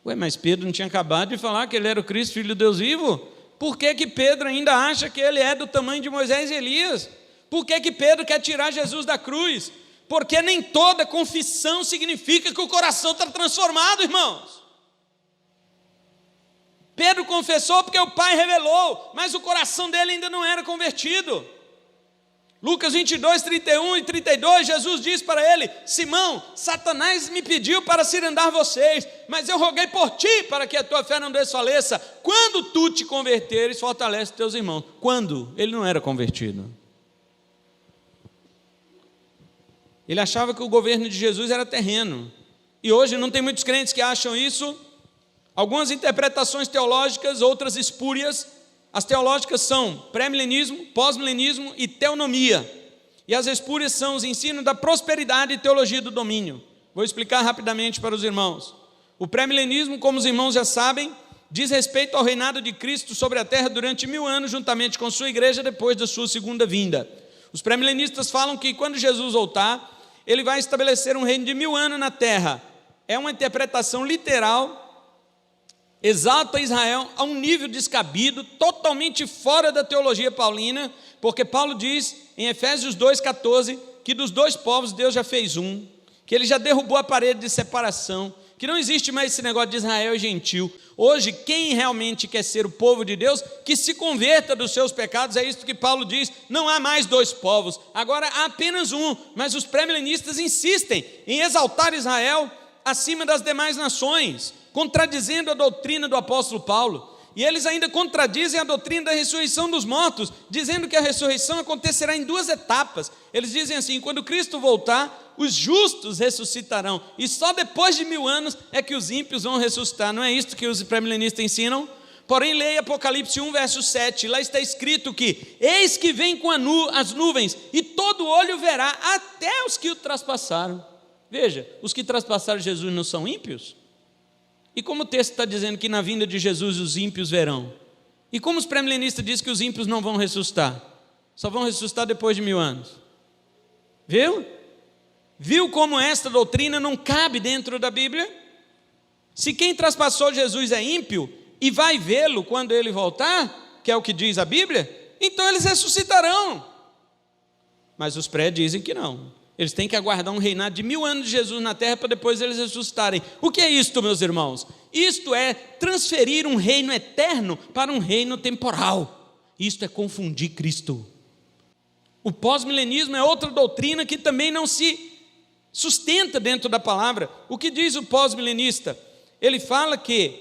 Ué, mas Pedro não tinha acabado de falar que ele era o Cristo, filho do Deus vivo? Por que que Pedro ainda acha que ele é do tamanho de Moisés e Elias? Por que que Pedro quer tirar Jesus da cruz? Porque nem toda confissão significa que o coração está transformado, irmãos. Pedro confessou porque o Pai revelou, mas o coração dele ainda não era convertido. Lucas 22, 31 e 32, Jesus diz para ele: Simão, Satanás me pediu para cirandar vocês, mas eu roguei por ti para que a tua fé não desfaleça. Quando tu te converteres, fortalece teus irmãos. Quando? Ele não era convertido. Ele achava que o governo de Jesus era terreno. E hoje não tem muitos crentes que acham isso. Algumas interpretações teológicas, outras espúrias. As teológicas são pré-milenismo, pós-milenismo e teonomia. E as espúrias são os ensinos da prosperidade e teologia do domínio. Vou explicar rapidamente para os irmãos. O pré-milenismo, como os irmãos já sabem, diz respeito ao reinado de Cristo sobre a terra durante 1000 anos, juntamente com sua igreja, depois da sua segunda vinda. Os pré-milenistas falam que quando Jesus voltar, ele vai estabelecer um reino de 1000 anos na terra. É uma interpretação literal, exalta Israel a um nível descabido, totalmente fora da teologia paulina, porque Paulo diz em Efésios 2,14 que dos 2 povos Deus já fez um, que ele já derrubou a parede de separação, que não existe mais esse negócio de Israel e gentil. Hoje, quem realmente quer ser o povo de Deus, que se converta dos seus pecados, é isso que Paulo diz, não há mais 2 povos, agora há apenas um. Mas os pré-milenistas insistem em exaltar Israel acima das demais nações, contradizendo a doutrina do apóstolo Paulo. E eles ainda contradizem a doutrina da ressurreição dos mortos, dizendo que a ressurreição acontecerá em 2 etapas. Eles dizem assim: quando Cristo voltar, os justos ressuscitarão, e só depois de 1000 anos é que os ímpios vão ressuscitar. Não é isto que os pré-milenistas ensinam? Porém, leia Apocalipse 1, verso 7, lá está escrito que: eis que vem com as nuvens, e todo olho verá, até os que o traspassaram. Veja, os que traspassaram Jesus não são ímpios? E como o texto está dizendo que na vinda de Jesus os ímpios verão? E como os pré-milenistas dizem que os ímpios não vão ressuscitar? Só vão ressuscitar depois de 1000 anos. Viu? Viu como esta doutrina não cabe dentro da Bíblia? Se quem traspassou Jesus é ímpio e vai vê-lo quando ele voltar, que é o que diz a Bíblia, então eles ressuscitarão. Mas os pré dizem que não. Eles têm que aguardar um reinado de 1000 anos de Jesus na terra para depois eles ressuscitarem. O que é isto, meus irmãos? Isto é transferir um reino eterno para um reino temporal. Isto é confundir Cristo. O pós-milenismo é outra doutrina que também não se sustenta dentro da palavra. O que diz o pós-milenista? Ele fala que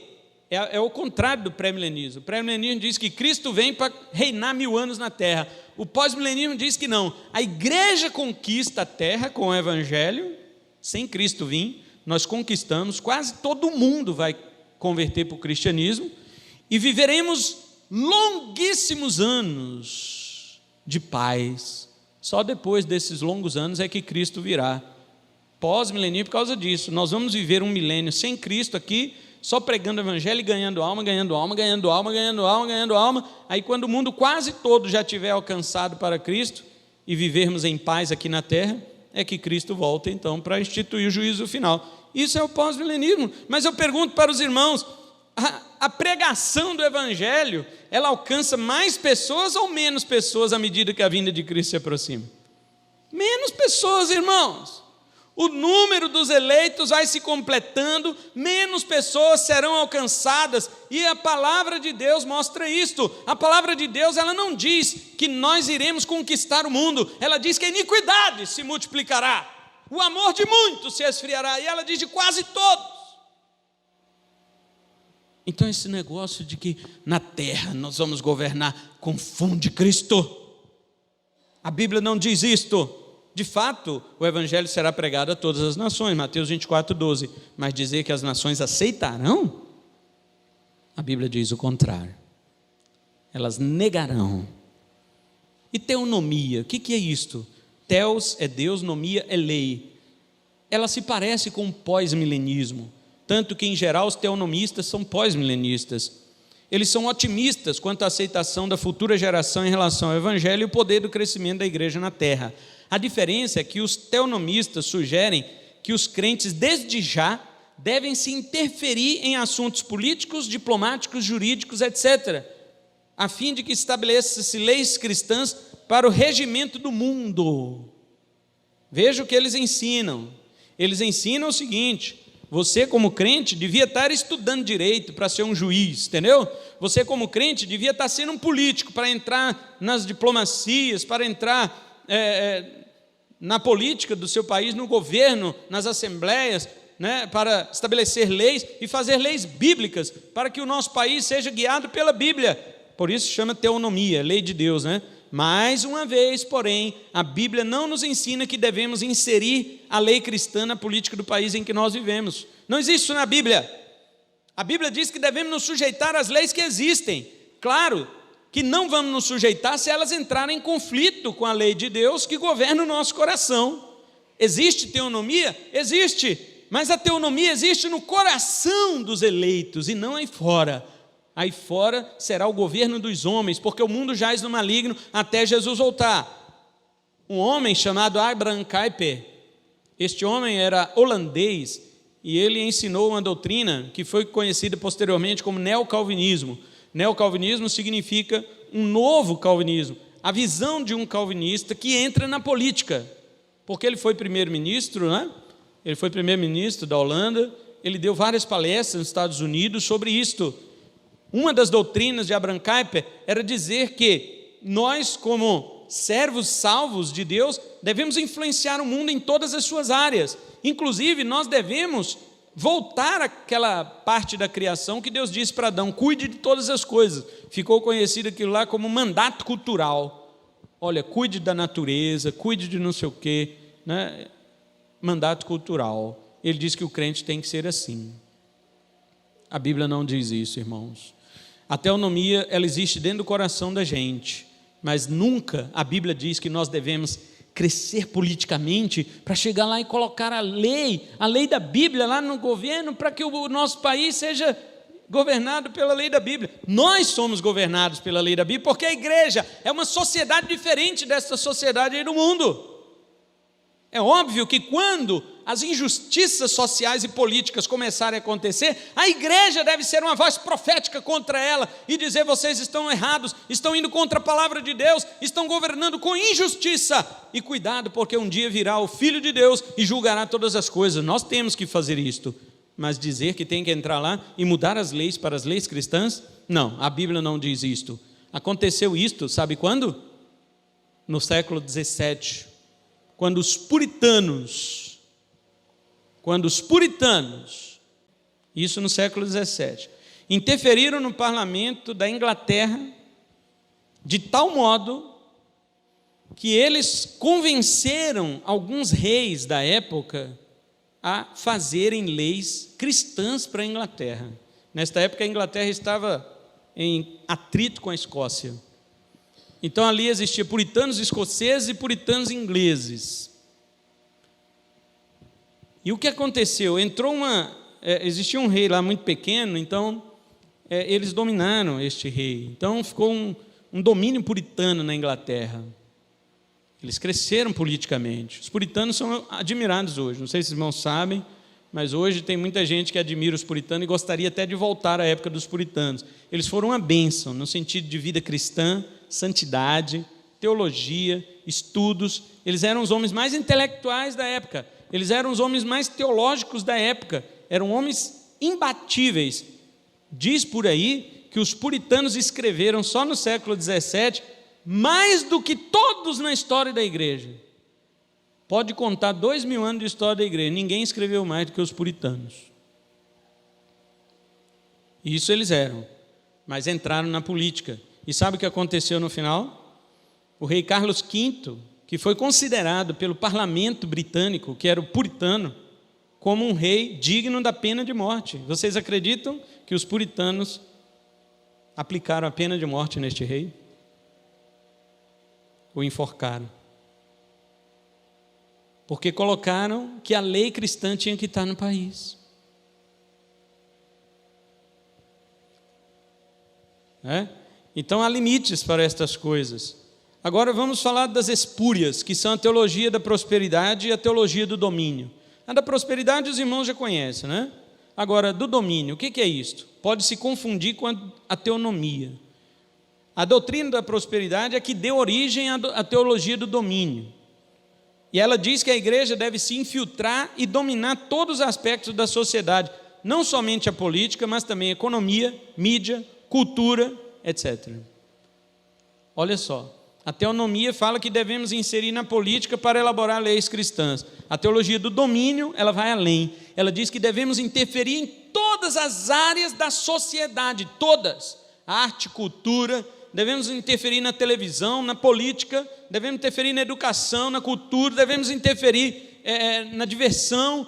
é o contrário do pré-milenismo. O pré-milenismo diz que Cristo vem para reinar 1000 anos na terra. O pós-milenismo diz que não. A igreja conquista a terra com o evangelho. Sem Cristo vir, nós conquistamos. Quase todo mundo vai converter para o cristianismo. E viveremos longuíssimos anos de paz. Só depois desses longos anos é que Cristo virá. Pós-milenismo, por causa disso. Nós vamos viver um milênio sem Cristo aqui, só pregando o evangelho e ganhando alma, ganhando alma, ganhando alma, ganhando alma, ganhando alma. Aí quando o mundo quase todo já tiver alcançado para Cristo e vivermos em paz aqui na terra, é que Cristo volta então para instituir o juízo final. Isso é o pós-milenismo. Mas eu pergunto para os irmãos, a pregação do evangelho, ela alcança mais pessoas ou menos pessoas à medida que a vinda de Cristo se aproxima? Menos pessoas, irmãos. O número dos eleitos vai se completando, menos pessoas serão alcançadas, e a palavra de Deus mostra isto. A palavra de Deus, ela não diz que nós iremos conquistar o mundo, ela diz que a iniquidade se multiplicará, o amor de muitos se esfriará, e ela diz de quase todos. Então esse negócio de que na terra nós vamos governar confunde Cristo. A Bíblia não diz isto. De fato, o evangelho será pregado a todas as nações, Mateus 24, 12. Mas dizer que as nações aceitarão, a Bíblia diz o contrário. Elas negarão. E teonomia, o que é isto? Theos é Deus, nomia é lei. Ela se parece com o pós-milenismo, tanto que em geral os teonomistas são pós-milenistas. Eles são otimistas quanto à aceitação da futura geração em relação ao evangelho e o poder do crescimento da igreja na terra. A diferença é que os teonomistas sugerem que os crentes, desde já, devem se interferir em assuntos políticos, diplomáticos, jurídicos, etc., a fim de que estabeleça-se leis cristãs para o regimento do mundo. Veja o que eles ensinam. Eles ensinam o seguinte: você, como crente, devia estar estudando direito para ser um juiz, entendeu? Você, como crente, devia estar sendo um político para entrar nas diplomacias, para entrar na política do seu país, no governo, nas assembleias, né, para estabelecer leis e fazer leis bíblicas, para que o nosso país seja guiado pela Bíblia. Por isso chama teonomia, lei de Deus, né? Mais uma vez, porém, a Bíblia não nos ensina que devemos inserir a lei cristã na política do país em que nós vivemos. Não existe isso na Bíblia. A Bíblia diz que devemos nos sujeitar às leis que existem. Claro que não vamos nos sujeitar se elas entrarem em conflito com a lei de Deus que governa o nosso coração. Existe teonomia? Existe. Mas a teonomia existe no coração dos eleitos e não aí fora. Aí fora será o governo dos homens, porque o mundo jaz no maligno até Jesus voltar. Um homem chamado Abraham Kuyper, este homem era holandês e ele ensinou uma doutrina que foi conhecida posteriormente como neocalvinismo. Neocalvinismo significa um novo calvinismo, a visão de um calvinista que entra na política, porque ele foi primeiro-ministro, né? Ele foi primeiro-ministro da Holanda, ele deu várias palestras nos Estados Unidos sobre isto. Uma das doutrinas de Abraham Kuyper era dizer que nós, como servos salvos de Deus, devemos influenciar o mundo em todas as suas áreas. Inclusive, nós devemos voltar àquela parte da criação que Deus disse para Adão: cuide de todas as coisas. Ficou conhecido aquilo lá como mandato cultural. Olha, cuide da natureza, cuide de não sei o quê, né? Mandato cultural. Ele diz que o crente tem que ser assim. A Bíblia não diz isso, irmãos. A teonomia, ela existe dentro do coração da gente, mas nunca a Bíblia diz que nós devemos crescer politicamente para chegar lá e colocar a lei da Bíblia lá no governo para que o nosso país seja governado pela lei da Bíblia. Nós somos governados pela lei da Bíblia porque a igreja é uma sociedade diferente dessa sociedade aí do mundo. É óbvio que quando as injustiças sociais e políticas começarem a acontecer, a igreja deve ser uma voz profética contra ela e dizer: vocês estão errados, estão indo contra a palavra de Deus, estão governando com injustiça, e cuidado, porque um dia virá o Filho de Deus e julgará todas as coisas. Nós temos que fazer isto, mas dizer que tem que entrar lá e mudar as leis para as leis cristãs, não, a Bíblia não diz isto. Aconteceu isto, sabe quando? No século 17, quando os puritanos, isso no século 17, interferiram no parlamento da Inglaterra de tal modo que eles convenceram alguns reis da época a fazerem leis cristãs para a Inglaterra. Nesta época a Inglaterra estava em atrito com a Escócia. Então ali existia puritanos escoceses e puritanos ingleses. E o que aconteceu? Existia um rei lá muito pequeno, então eles dominaram este rei. Então ficou um domínio puritano na Inglaterra. Eles cresceram politicamente. Os puritanos são admirados hoje. Não sei se os irmãos sabem, mas hoje tem muita gente que admira os puritanos e gostaria até de voltar à época dos puritanos. Eles foram uma bênção no sentido de vida cristã, santidade, teologia, estudos. Eles eram os homens mais intelectuais da época, eles eram os homens mais teológicos da época, eram homens imbatíveis. Diz por aí que os puritanos escreveram só no século 17 mais do que todos na história da igreja. Pode contar 2000 anos de história da igreja, ninguém escreveu mais do que os puritanos. Isso eles eram, mas entraram na política. E sabe o que aconteceu no final? O rei Carlos V, que foi considerado pelo parlamento britânico, que era o puritano, como um rei digno da pena de morte. Vocês acreditam que os puritanos aplicaram a pena de morte neste rei? O enforcaram. Porque colocaram que a lei cristã tinha que estar no país. Então há limites para estas coisas. Agora vamos falar das espúrias, que são a teologia da prosperidade e a teologia do domínio. A da prosperidade os irmãos já conhecem, né? Agora, do domínio, o que é isto? Pode se confundir com a teonomia. A doutrina da prosperidade é que deu origem à teologia do domínio. E ela diz que a igreja deve se infiltrar e dominar todos os aspectos da sociedade, não somente a política, mas também a economia, mídia, cultura, etc. Olha só, a teonomia fala que devemos inserir na política para elaborar leis cristãs. A teologia do domínio, ela vai além. Ela diz que devemos interferir em todas as áreas da sociedade, todas. Arte, cultura, devemos interferir na televisão, na política, devemos interferir na educação, na cultura, devemos interferir na diversão.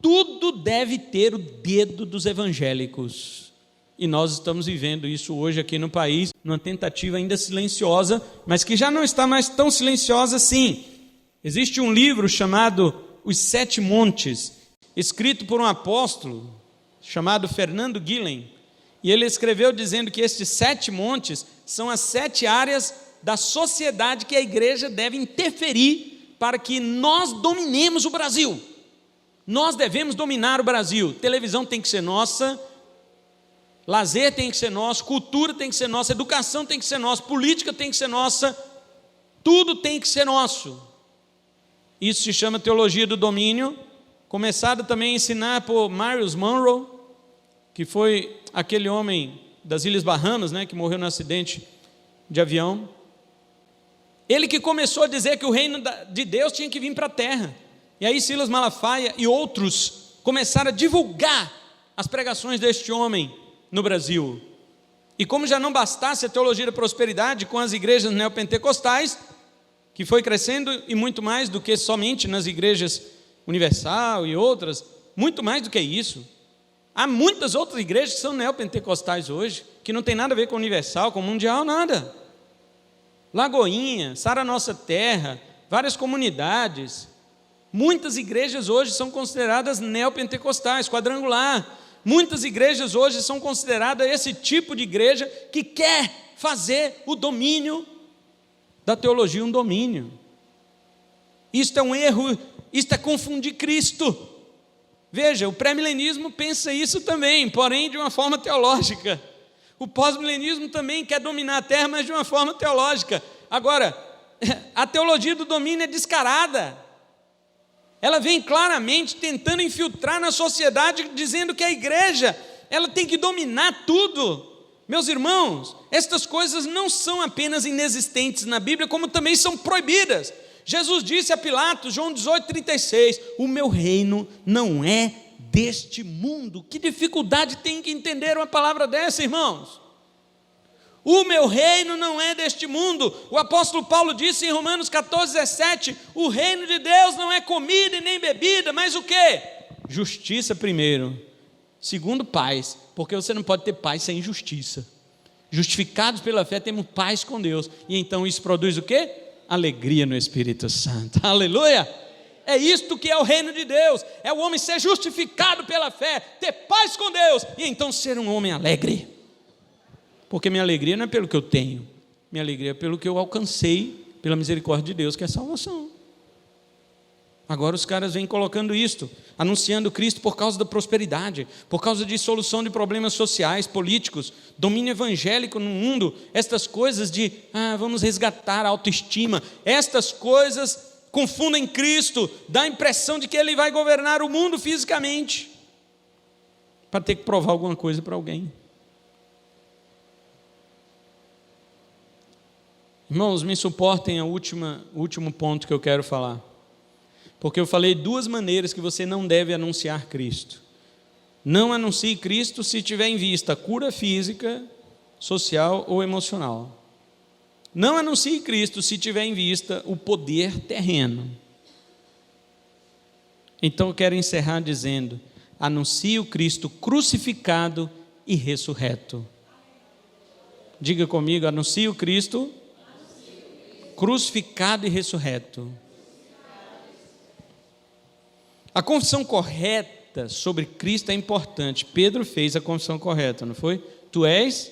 Tudo deve ter o dedo dos evangélicos. E nós estamos vivendo isso hoje aqui no país, numa tentativa ainda silenciosa, mas que já não está mais tão silenciosa assim. Existe um livro chamado Os Sete Montes, escrito por um apóstolo chamado Fernando Guilhem, e ele escreveu dizendo que estes 7 montes são as 7 áreas da sociedade que a igreja deve interferir para que nós dominemos o Brasil. Nós devemos dominar o Brasil. Televisão tem que ser nossa, lazer tem que ser nosso, cultura tem que ser nossa, educação tem que ser nossa, política tem que ser nossa, tudo tem que ser nosso. Isso se chama teologia do domínio, começado também a ensinar por Myles Munroe, que foi aquele homem das Ilhas Bahamas, que morreu no acidente de avião. Ele que começou a dizer que o reino de Deus tinha que vir para a terra. E aí Silas Malafaia e outros começaram a divulgar as pregações deste homem no Brasil. E como já não bastasse a teologia da prosperidade com as igrejas neopentecostais, que foi crescendo e muito mais do que somente nas igrejas Universal e outras, muito mais do que isso. Há muitas outras igrejas que são neopentecostais hoje, que não tem nada a ver com Universal, com Mundial, nada. Lagoinha, Sara Nossa Terra, várias comunidades. Muitas igrejas hoje são consideradas neopentecostais, quadrangular. Muitas igrejas hoje são consideradas esse tipo de igreja que quer fazer o domínio da teologia um domínio. Isto é um erro, isto é confundir Cristo. Veja, o pré-milenismo pensa isso também, porém de uma forma teológica. O pós-milenismo também quer dominar a terra, mas de uma forma teológica. Agora, a teologia do domínio é descarada. Ela vem claramente tentando infiltrar na sociedade, dizendo que a igreja, ela tem que dominar tudo. Meus irmãos, estas coisas não são apenas inexistentes na Bíblia, como também são proibidas. Jesus disse a Pilatos, João 18:36, o meu reino não é deste mundo. Que dificuldade tem que entender uma palavra dessa, irmãos? O meu reino não é deste mundo. O apóstolo Paulo disse em Romanos 14:17, o reino de Deus não é comida e nem bebida, mas o quê? Justiça primeiro, segundo paz, porque você não pode ter paz sem justiça. Justificados pela fé temos paz com Deus, e então isso produz o quê? Alegria no Espírito Santo. Aleluia! É isto que é o reino de Deus, é o homem ser justificado pela fé, ter paz com Deus, e então ser um homem alegre. Porque minha alegria não é pelo que eu tenho, minha alegria é pelo que eu alcancei, pela misericórdia de Deus, que é salvação. Agora os caras vêm colocando isto, anunciando Cristo por causa da prosperidade, por causa de solução de problemas sociais, políticos, domínio evangélico no mundo, estas coisas de, vamos resgatar a autoestima, estas coisas confundem Cristo, dá a impressão de que Ele vai governar o mundo fisicamente, para ter que provar alguma coisa para alguém. Irmãos, me suportem o último ponto que eu quero falar. Porque eu falei duas maneiras que você não deve anunciar Cristo. Não anuncie Cristo se tiver em vista cura física, social ou emocional. Não anuncie Cristo se tiver em vista o poder terreno. Então eu quero encerrar dizendo, anuncie o Cristo crucificado e ressurreto. Diga comigo, anuncie o Cristo crucificado e ressurreto. A confissão correta sobre Cristo é importante. Pedro fez a confissão correta, não foi? Tu és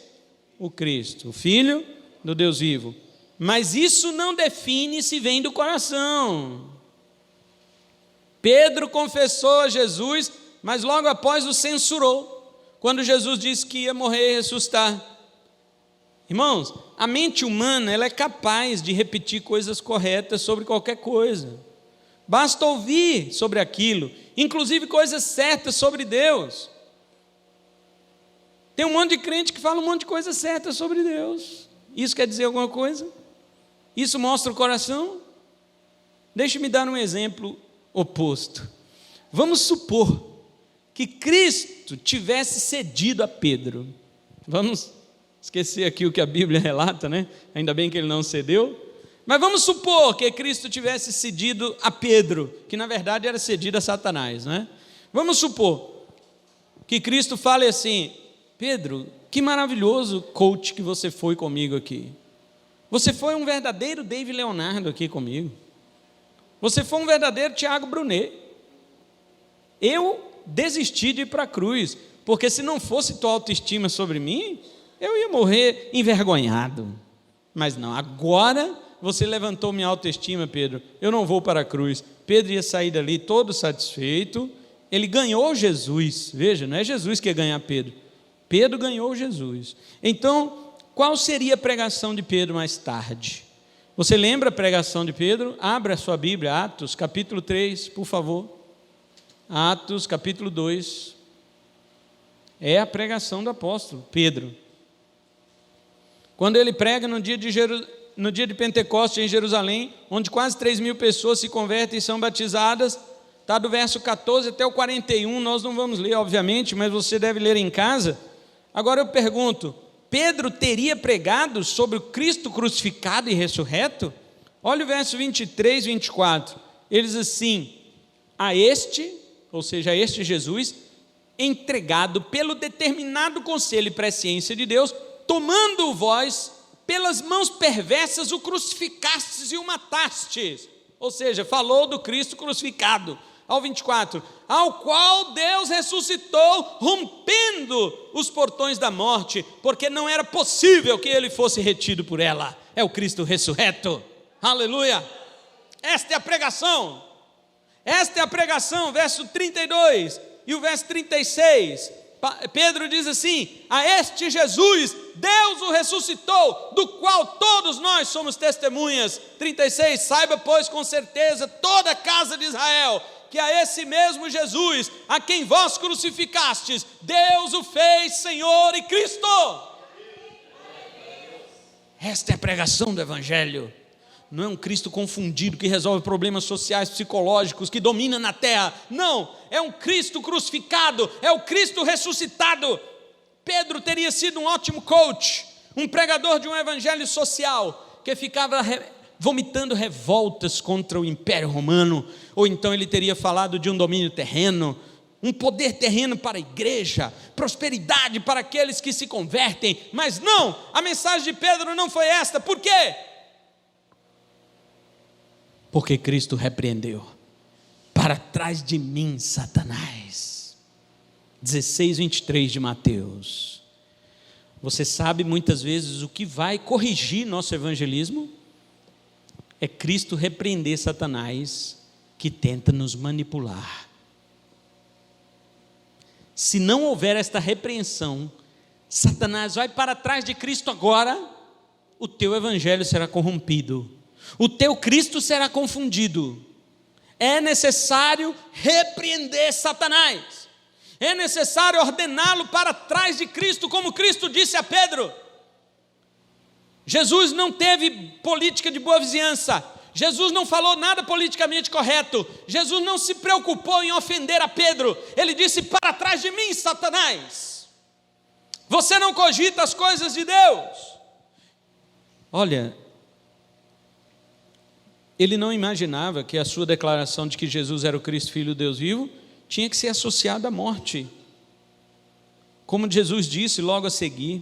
o Cristo, o Filho do Deus vivo. Mas isso não define se vem do coração. Pedro confessou a Jesus, mas logo após o censurou, quando Jesus disse que ia morrer e ressuscitar. Irmãos, a mente humana ela é capaz de repetir coisas corretas sobre qualquer coisa. Basta ouvir sobre aquilo, inclusive coisas certas sobre Deus. Tem um monte de crente que fala um monte de coisa certa sobre Deus. Isso quer dizer alguma coisa? Isso mostra o coração? Deixe-me dar um exemplo oposto. Vamos supor que Cristo tivesse cedido a Pedro. Vamos esquecer aqui o que a Bíblia relata, né? Ainda bem que ele não cedeu. Mas vamos supor que Cristo tivesse cedido a Pedro, que na verdade era cedido a Satanás, né? Vamos supor que Cristo fale assim, Pedro, que maravilhoso coach que você foi comigo aqui. Você foi um verdadeiro David Leonardo aqui comigo. Você foi um verdadeiro Tiago Brunet. Eu desisti de ir para a cruz, porque se não fosse tua autoestima sobre mim, eu ia morrer envergonhado. Mas não, agora você levantou minha autoestima, Pedro, eu não vou para a cruz. Pedro ia sair dali todo satisfeito, ele ganhou Jesus, veja, não é Jesus que ia ganhar Pedro, Pedro ganhou Jesus. Então, qual seria a pregação de Pedro mais tarde? Você lembra a pregação de Pedro? Abra a sua Bíblia, Atos, capítulo 3, por favor. Atos, capítulo 2, é a pregação do apóstolo Pedro. Quando ele prega no dia de Pentecostes em Jerusalém, onde quase 3.000 pessoas se convertem e são batizadas, está do verso 14 até o 41, nós não vamos ler, obviamente, mas você deve ler em casa. Agora eu pergunto, Pedro teria pregado sobre o Cristo crucificado e ressurreto? Olha o verso 23 e 24, ele diz assim: a este, ou seja, a este Jesus, entregado pelo determinado conselho e presciência de Deus, tomando vós pelas mãos perversas o crucificastes e o matastes. Ou seja, falou do Cristo crucificado. Ao 24, ao qual Deus ressuscitou, rompendo os portões da morte, porque não era possível que ele fosse retido por ela. É o Cristo ressurreto. Aleluia! Esta é a pregação. Esta é a pregação, verso 32 e o verso 36. Pedro diz assim: a este Jesus, Deus o ressuscitou, do qual todos nós somos testemunhas. 36, saiba pois com certeza toda a casa de Israel, que a esse mesmo Jesus, a quem vós crucificastes, Deus o fez Senhor e Cristo. Esta é a pregação do Evangelho. Não é um Cristo confundido que resolve problemas sociais, psicológicos, que domina na terra. Não, é um Cristo crucificado, é o Cristo ressuscitado. Pedro teria sido um ótimo coach, um pregador de um evangelho social, que ficava vomitando revoltas contra o Império Romano, ou então ele teria falado de um domínio terreno, um poder terreno para a igreja, prosperidade para aqueles que se convertem. Mas não, a mensagem de Pedro não foi esta. Por quê? Porque Cristo repreendeu: para trás de mim, Satanás. 16, 23 de Mateus. Você sabe muitas vezes o que vai corrigir nosso evangelismo? É Cristo repreender Satanás, que tenta nos manipular. Se não houver esta repreensão, Satanás vai para trás de Cristo agora, o teu evangelho será corrompido, o teu Cristo será confundido. É necessário repreender Satanás, é necessário ordená-lo para trás de Cristo, como Cristo disse a Pedro. Jesus não teve política de boa vizinhança, Jesus não falou nada politicamente correto, Jesus não se preocupou em ofender a Pedro. Ele disse: para trás de mim, Satanás, você não cogita as coisas de Deus. Olha, ele não imaginava que a sua declaração de que Jesus era o Cristo, Filho de Deus vivo, tinha que ser associada à morte, como Jesus disse logo a seguir.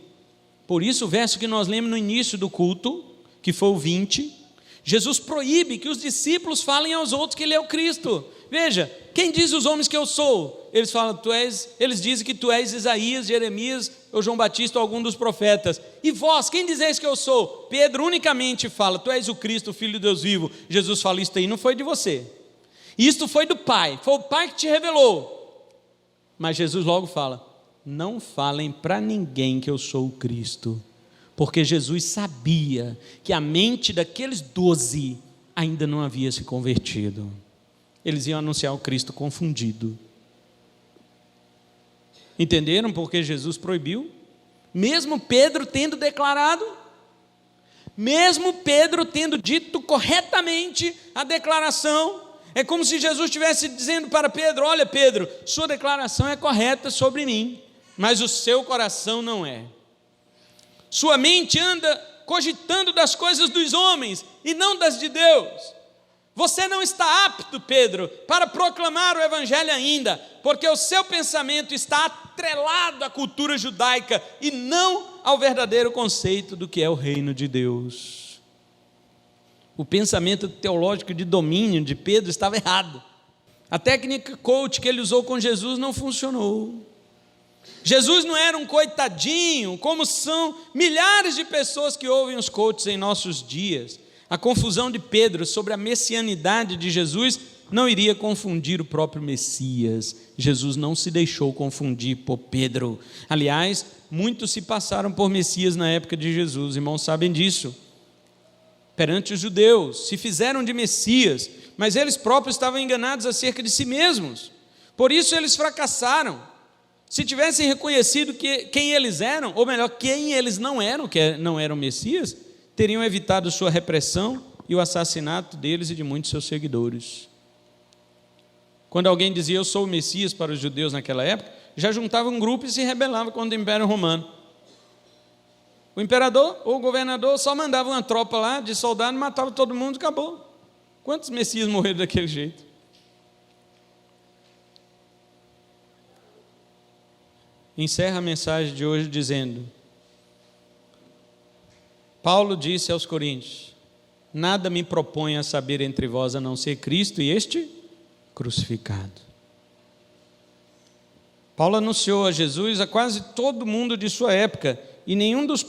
Por isso o verso que nós lemos no início do culto, que foi o 20, Jesus proíbe que os discípulos falem aos outros que ele é o Cristo. Veja, quem diz os homens que eu sou? Eles dizem que tu és Isaías, Jeremias, ou João Batista, ou algum dos profetas. E vós, quem dizeis que eu sou? Pedro unicamente fala: tu és o Cristo, o Filho de Deus vivo. Jesus fala: isto aí não foi de você, isto foi do Pai, foi o Pai que te revelou. Mas Jesus logo fala: não falem para ninguém que eu sou o Cristo, porque Jesus sabia que a mente daqueles 12 ainda não havia se convertido. Eles iam anunciar o Cristo confundido. Entenderam porque Jesus proibiu? Mesmo Pedro tendo declarado, mesmo Pedro tendo dito corretamente a declaração, é como se Jesus estivesse dizendo para Pedro: olha Pedro, sua declaração é correta sobre mim, mas o seu coração não é. Sua mente anda cogitando das coisas dos homens e não das de Deus. Você não está apto, Pedro, para proclamar o evangelho ainda, porque o seu pensamento está atrelado à cultura judaica e não ao verdadeiro conceito do que é o reino de Deus. O pensamento teológico de domínio de Pedro estava errado. A técnica coach que ele usou com Jesus não funcionou. Jesus não era um coitadinho, como são milhares de pessoas que ouvem os coaches em nossos dias. A confusão de Pedro sobre a messianidade de Jesus não iria confundir o próprio Messias. Jesus não se deixou confundir por Pedro. Aliás, muitos se passaram por Messias na época de Jesus, irmãos sabem disso. Perante os judeus, se fizeram de Messias, mas eles próprios estavam enganados acerca de si mesmos. Por isso eles fracassaram. Se tivessem reconhecido quem eles eram, ou melhor, quem eles não eram, que não eram Messias, teriam evitado sua repressão e o assassinato deles e de muitos seus seguidores. Quando alguém dizia eu sou o Messias para os judeus naquela época, já juntava um grupo e se rebelava contra o Império Romano. O imperador ou o governador só mandava uma tropa lá de soldados, matava todo mundo e acabou. Quantos Messias morreram daquele jeito? Encerra a mensagem de hoje dizendo: Paulo disse aos Coríntios: nada me propõe a saber entre vós a não ser Cristo e este crucificado. Paulo anunciou a Jesus a quase todo mundo de sua época, e a nenhum dos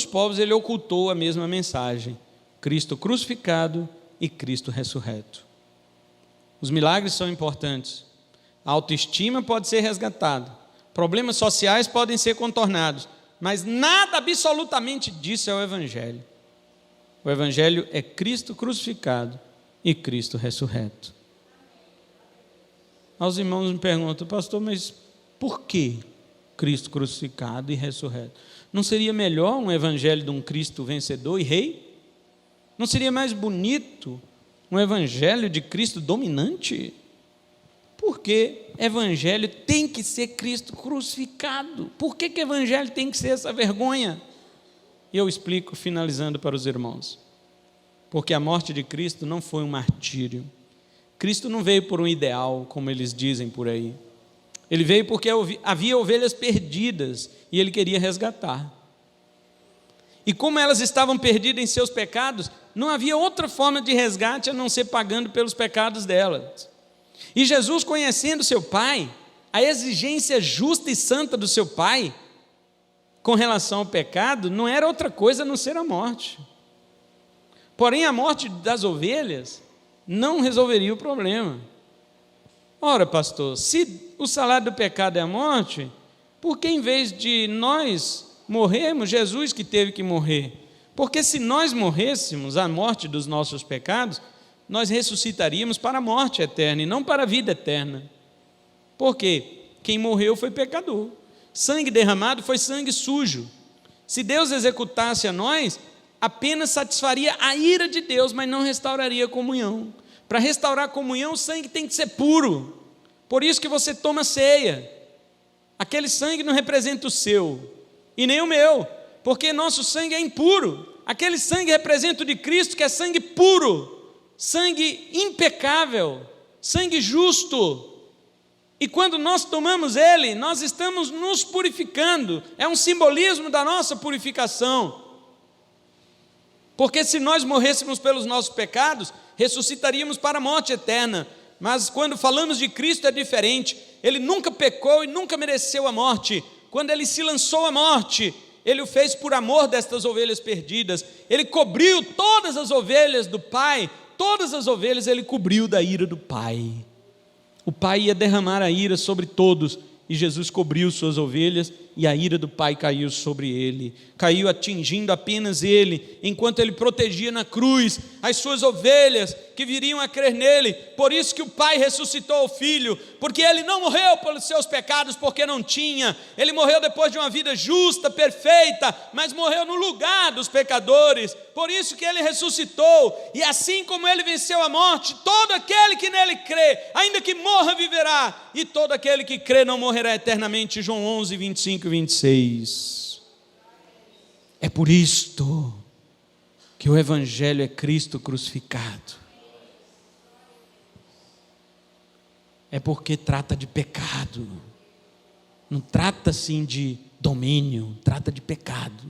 povos ele ocultou a mesma mensagem: Cristo crucificado e Cristo ressurreto. Os milagres são importantes, a autoestima pode ser resgatada, problemas sociais podem ser contornados, mas nada absolutamente disso é o Evangelho. O Evangelho é Cristo crucificado e Cristo ressurreto. Aos irmãos me perguntam: pastor, mas por que Cristo crucificado e ressurreto? Não seria melhor um evangelho de um Cristo vencedor e rei? Não seria mais bonito um evangelho de Cristo dominante? Por que evangelho tem que ser Cristo crucificado? Por que evangelho tem que ser essa vergonha? E eu explico finalizando para os irmãos. Porque a morte de Cristo não foi um martírio. Cristo não veio por um ideal, como eles dizem por aí. Ele veio porque havia ovelhas perdidas e ele queria resgatar. E como elas estavam perdidas em seus pecados, não havia outra forma de resgate a não ser pagando pelos pecados delas. E Jesus, conhecendo seu Pai, a exigência justa e santa do seu Pai com relação ao pecado não era outra coisa a não ser a morte. Porém, a morte das ovelhas não resolveria o problema. Ora, pastor, se o salário do pecado é a morte, por que em vez de nós morrermos, Jesus que teve que morrer? Porque se nós morrêssemos a morte dos nossos pecados, nós ressuscitaríamos para a morte eterna e não para a vida eterna. Por quê? Quem morreu foi pecador. Sangue derramado foi sangue sujo. Se Deus executasse a nós, apenas satisfaria a ira de Deus, mas não restauraria a comunhão. Para restaurar a comunhão, o sangue tem que ser puro. Por isso que você toma ceia. Aquele sangue não representa o seu e nem o meu, porque nosso sangue é impuro. Aquele sangue representa o de Cristo, que é sangue puro, sangue impecável, sangue justo. E quando nós tomamos ele, nós estamos nos purificando. É um simbolismo da nossa purificação. Porque se nós morrêssemos pelos nossos pecados, ressuscitaríamos para a morte eterna. Mas quando falamos de Cristo é diferente. Ele nunca pecou e nunca mereceu a morte. Quando ele se lançou à morte, ele o fez por amor destas ovelhas perdidas. Ele cobriu todas as ovelhas do Pai. Todas as ovelhas ele cobriu da ira do Pai. O Pai ia derramar a ira sobre todos, e Jesus cobriu suas ovelhas, e a ira do Pai caiu sobre ele, caiu atingindo apenas ele, enquanto ele protegia na cruz as suas ovelhas que viriam a crer nele. Por isso que o Pai ressuscitou o Filho, porque ele não morreu pelos seus pecados, porque não tinha, ele morreu depois de uma vida justa, perfeita, mas morreu no lugar dos pecadores. Por isso que ele ressuscitou, e assim como ele venceu a morte, todo aquele que nele crê, ainda que morra, viverá, e todo aquele que crê não morrerá eternamente. João 11, 25 e 26. É por isto que o Evangelho é Cristo crucificado. É porque trata de pecado. Não trata assim de domínio, trata de pecado.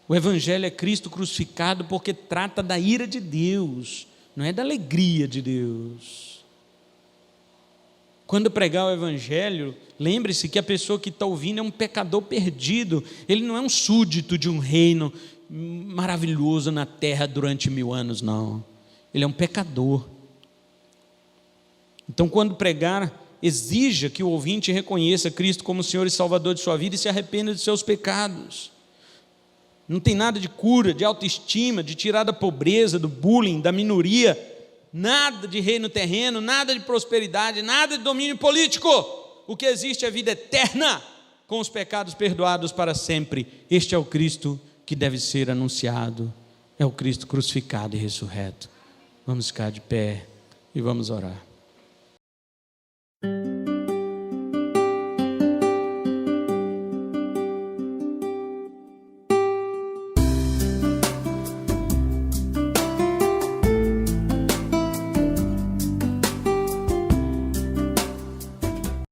O Evangelho é Cristo crucificado porque trata da ira de Deus, não é da alegria de Deus. Quando pregar o Evangelho, lembre-se que a pessoa que está ouvindo é um pecador perdido. Ele não é um súdito de um reino maravilhoso na terra durante 1000 anos, não. Ele é um pecador. Então, quando pregar, exija que o ouvinte reconheça Cristo como Senhor e Salvador de sua vida e se arrependa de seus pecados. Não tem nada de cura, de autoestima, de tirar da pobreza, do bullying, da minoria, nada de reino terreno, nada de prosperidade, nada de domínio político. O que existe é vida eterna, com os pecados perdoados para sempre. Este é o Cristo que deve ser anunciado, é o Cristo crucificado e ressurreto. Vamos ficar de pé. e vamos orar.